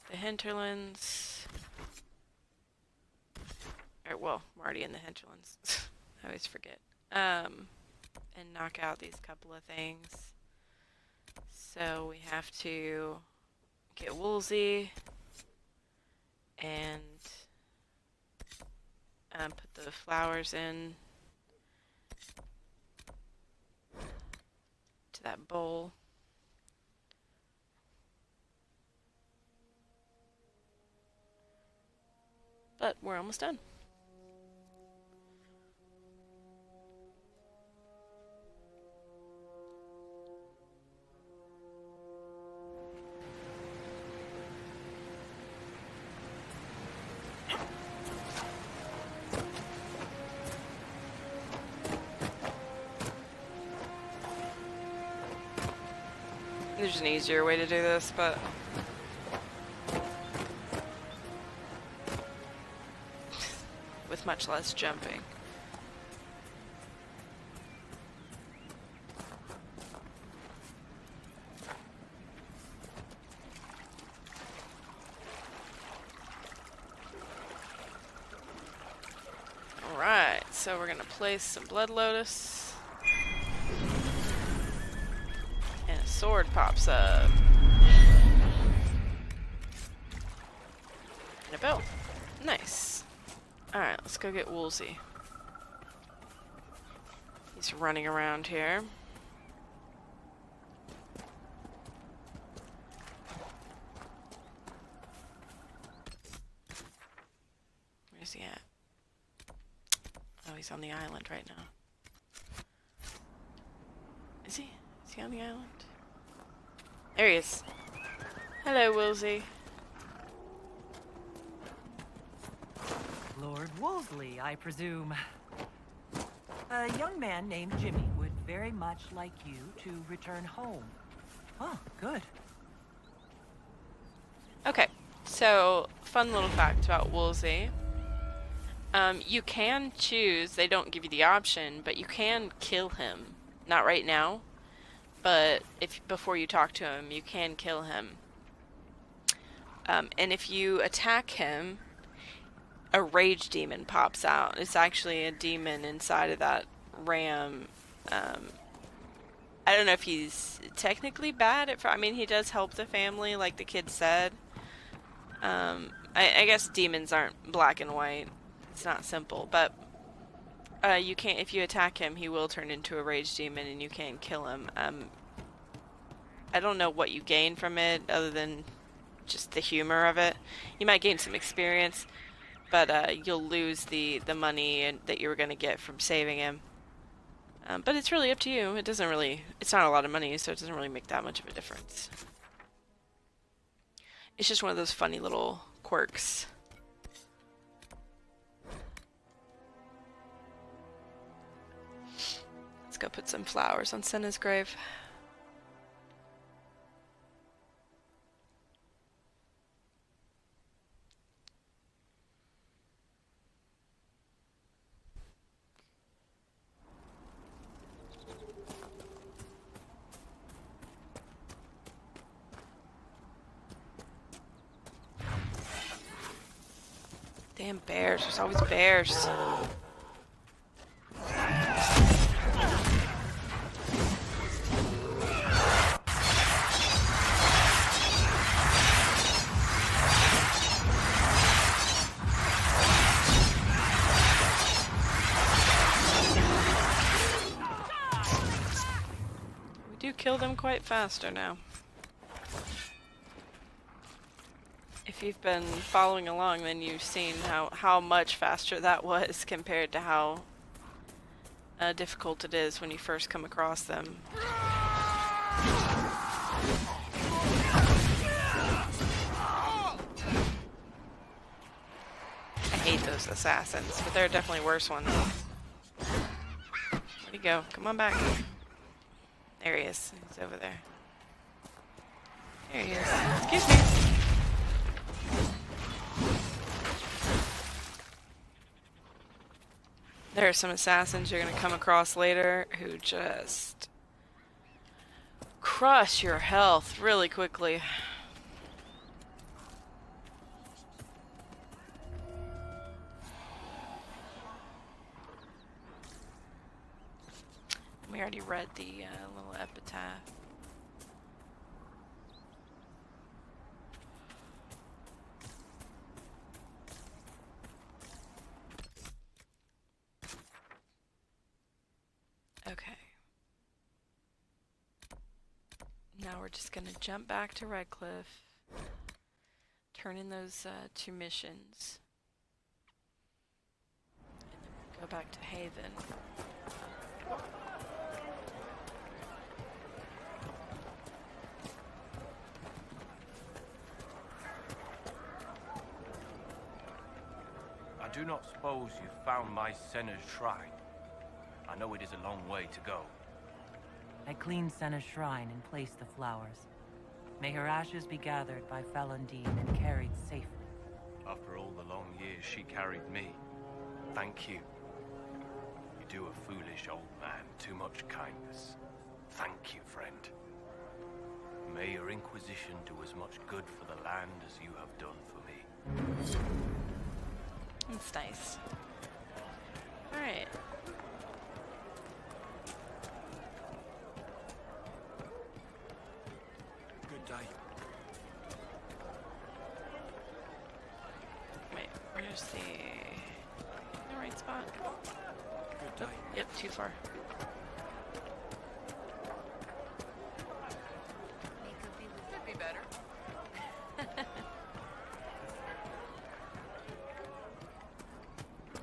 the hinterlands. Or, well, I'm already in the hinterlands. I always forget. And knock out these couple of things. So we have to get Woolsey and put the flowers in to that bowl. But we're almost done. There's an easier way to do this, but with much less jumping. Alright, so we're gonna place some Blood Lotus. And a sword pops up. And a belt. Nice. Alright, let's go get Woolsey. He's running around here. Where's he at? Oh, he's on the island right now. Is he? Is he on the island? There he is. Hello, Woolsey. Lord Wolseley, I presume. A young man named Jimmy would very much like you to return home. Oh, good. Okay, so fun little fact about Woolsey. You can choose, they don't give you the option, but you can kill him. Not right now, but before you talk to him, you can kill him. And if you attack him, a rage demon pops out. It's actually a demon inside of that ram I don't know if he's technically bad at. I mean, he does help the family, like the kid said. I guess demons aren't black and white. It's not simple, but you can't. If you attack him, he will turn into a rage demon, and you can't kill him. I don't know what you gain from it, other than just the humor of it. You might gain some experience, but you'll lose the money that you were going to get from saving him. But it's really up to you. It's not a lot of money, so it doesn't really make that much of a difference. It's just one of those funny little quirks. Let's go put some flowers on Senna's grave. Damn bears, there's always bears. We do kill them quite faster now. If you've been following along, then you've seen how much faster that was compared to how difficult it is when you first come across them. I hate those assassins, but there are definitely worse ones. Where'd he go? Come on back. There he is. He's over there. There he is. Excuse me. There are some assassins you're going to come across later who just crush your health really quickly. We already read the little epitaph. Okay. Now we're just gonna jump back to Redcliffe, turn in those 2 missions, and then we'll go back to Haven. I do not suppose you found my Senna's shrine. I know it is a long way to go. I cleaned Senna's shrine and placed the flowers. May her ashes be gathered by Falundine and carried safely. After all the long years she carried me, thank you. You do a foolish old man too much kindness. Thank you, friend. May your Inquisition do as much good for the land as you have done for me. That's nice. Alright. Good day. Wait, where's the right spot? Good day. Yep, too far. Could be better.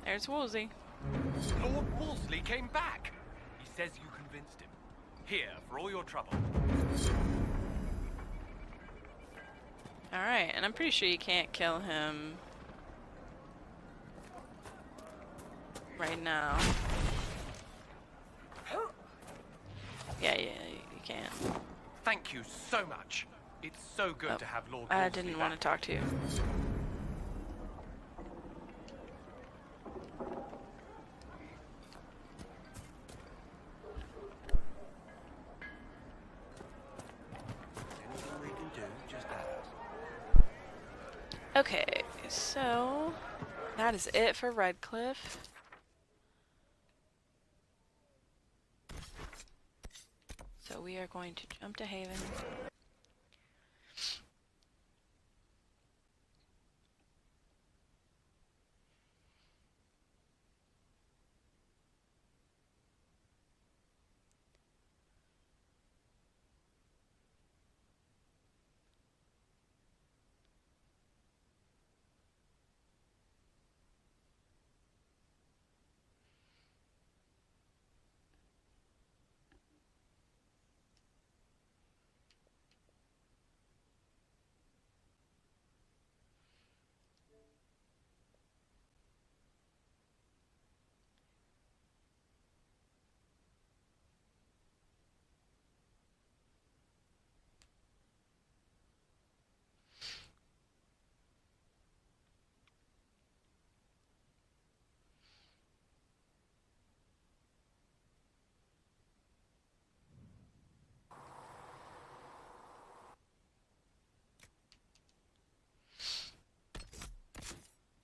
There's Wolsey. Lord Wolseley came back! He says you convinced him. Here, for all your trouble. Alright, and I'm pretty sure you can't kill him right now. Yeah, you can't. Thank you so much. It's so good to have Lord I Wolseley didn't want to back. talk to you. Anything we can do, just ask. Okay, so that is it for Redcliffe. we are going to jump to Haven.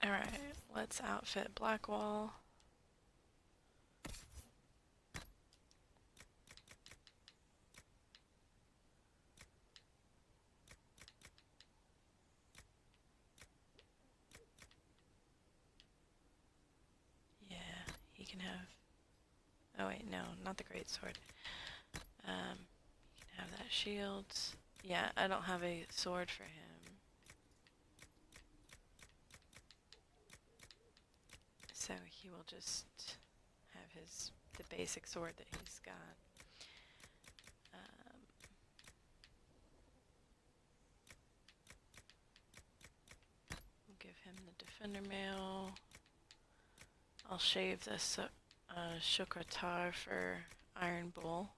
Alright, let's outfit Blackwall. Yeah, he can have... Oh wait, no, not the greatsword. He can have that shield. Yeah, I don't have a sword for him. So he will just have the basic sword that he's got. We'll give him the Defender Mail. I'll shave the Shukratar for Iron Bull.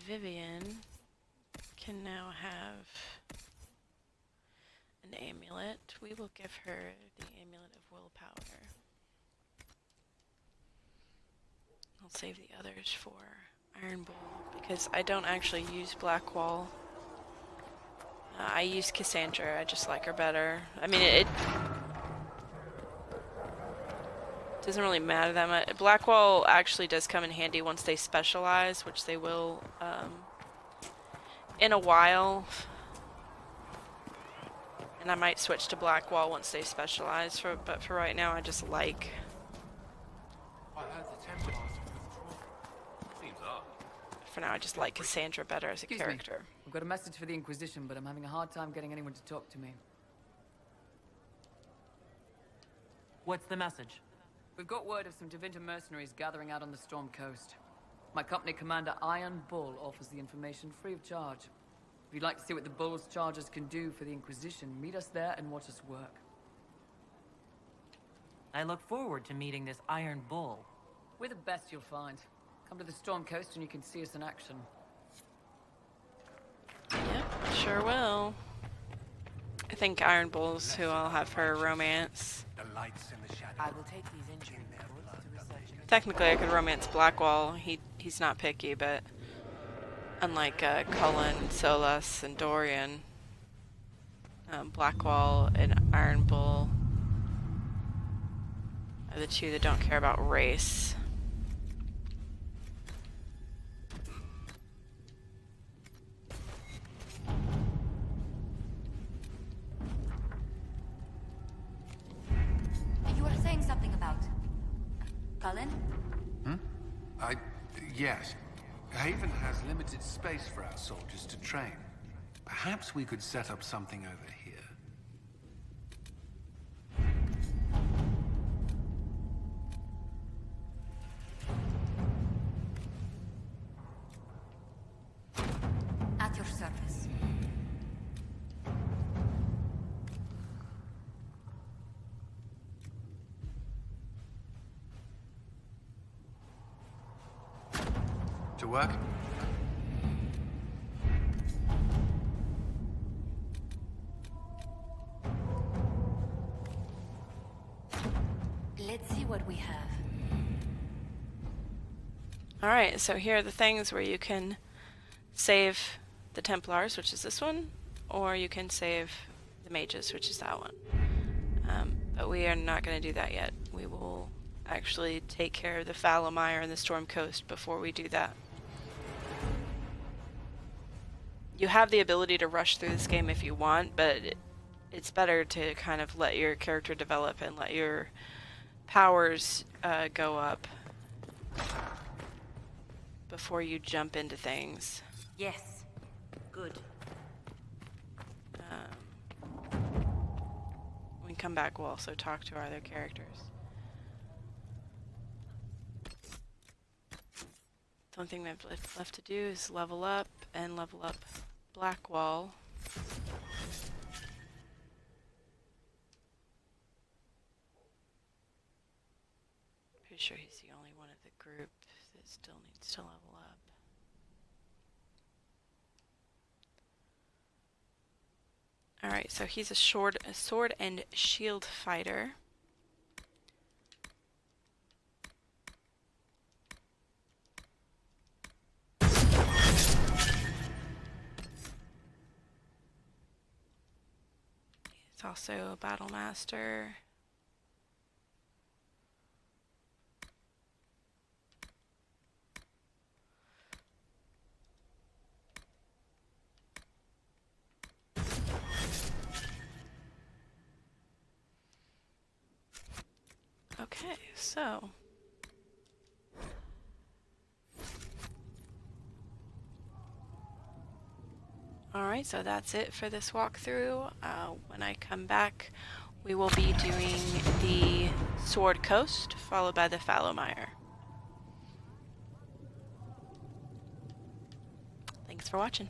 Vivian can now have an amulet. We will give her the Amulet of Willpower. I'll save the others for Iron Bull because I don't actually use Blackwall. I use Cassandra. I just like her better. I mean, it doesn't really matter that much. Blackwall actually does come in handy once they specialize, which they will in a while. And I might switch to Blackwall once they specialize, but for right now I just like... I heard the Templars have withdrawn. Seems odd. For now I just like Cassandra better as a character. I've got a message for the Inquisition, but I'm having a hard time getting anyone to talk to me. What's the message? We've got word of some Tevinter mercenaries gathering out on the Storm Coast. My company commander, Iron Bull, offers the information free of charge. If you'd like to see what the Bull's charges can do for the Inquisition, meet us there and watch us work. I look forward to meeting this Iron Bull. We're the best you'll find. Come to the Storm Coast and you can see us in action. Yep, sure will. I think Iron Bull's who I'll have her romance. The lights in the shadow. I will take these injured reports to research and... Technically I could romance Blackwall. He's not picky, but unlike Cullen, Solas, and Dorian, Blackwall and Iron Bull are the two that don't care about race. You were saying something about... Cullen? Yes. Haven has limited space for our soldiers to train. Perhaps we could set up something over here. At your service. to work? Let's see what we have. Alright, so here are the things where you can save the Templars, which is this one, or you can save the mages, which is that one. But we are not going to do that yet. We will actually take care of the Falomire and the Storm Coast before we do that. You have the ability to rush through this game if you want, but it's better to kind of let your character develop and let your powers go up before you jump into things. Yes. Good. When we come back, we'll also talk to our other characters. The only thing we have left to do is level up and level up Blackwall. Pretty sure he's the only one of the group that still needs to level up. Alright, so he's a sword and shield fighter. He's also a battle master. Okay, so alright, so that's it for this walkthrough. When I come back, we will be doing the Sword Coast, followed by the Falomire. Thanks for watching.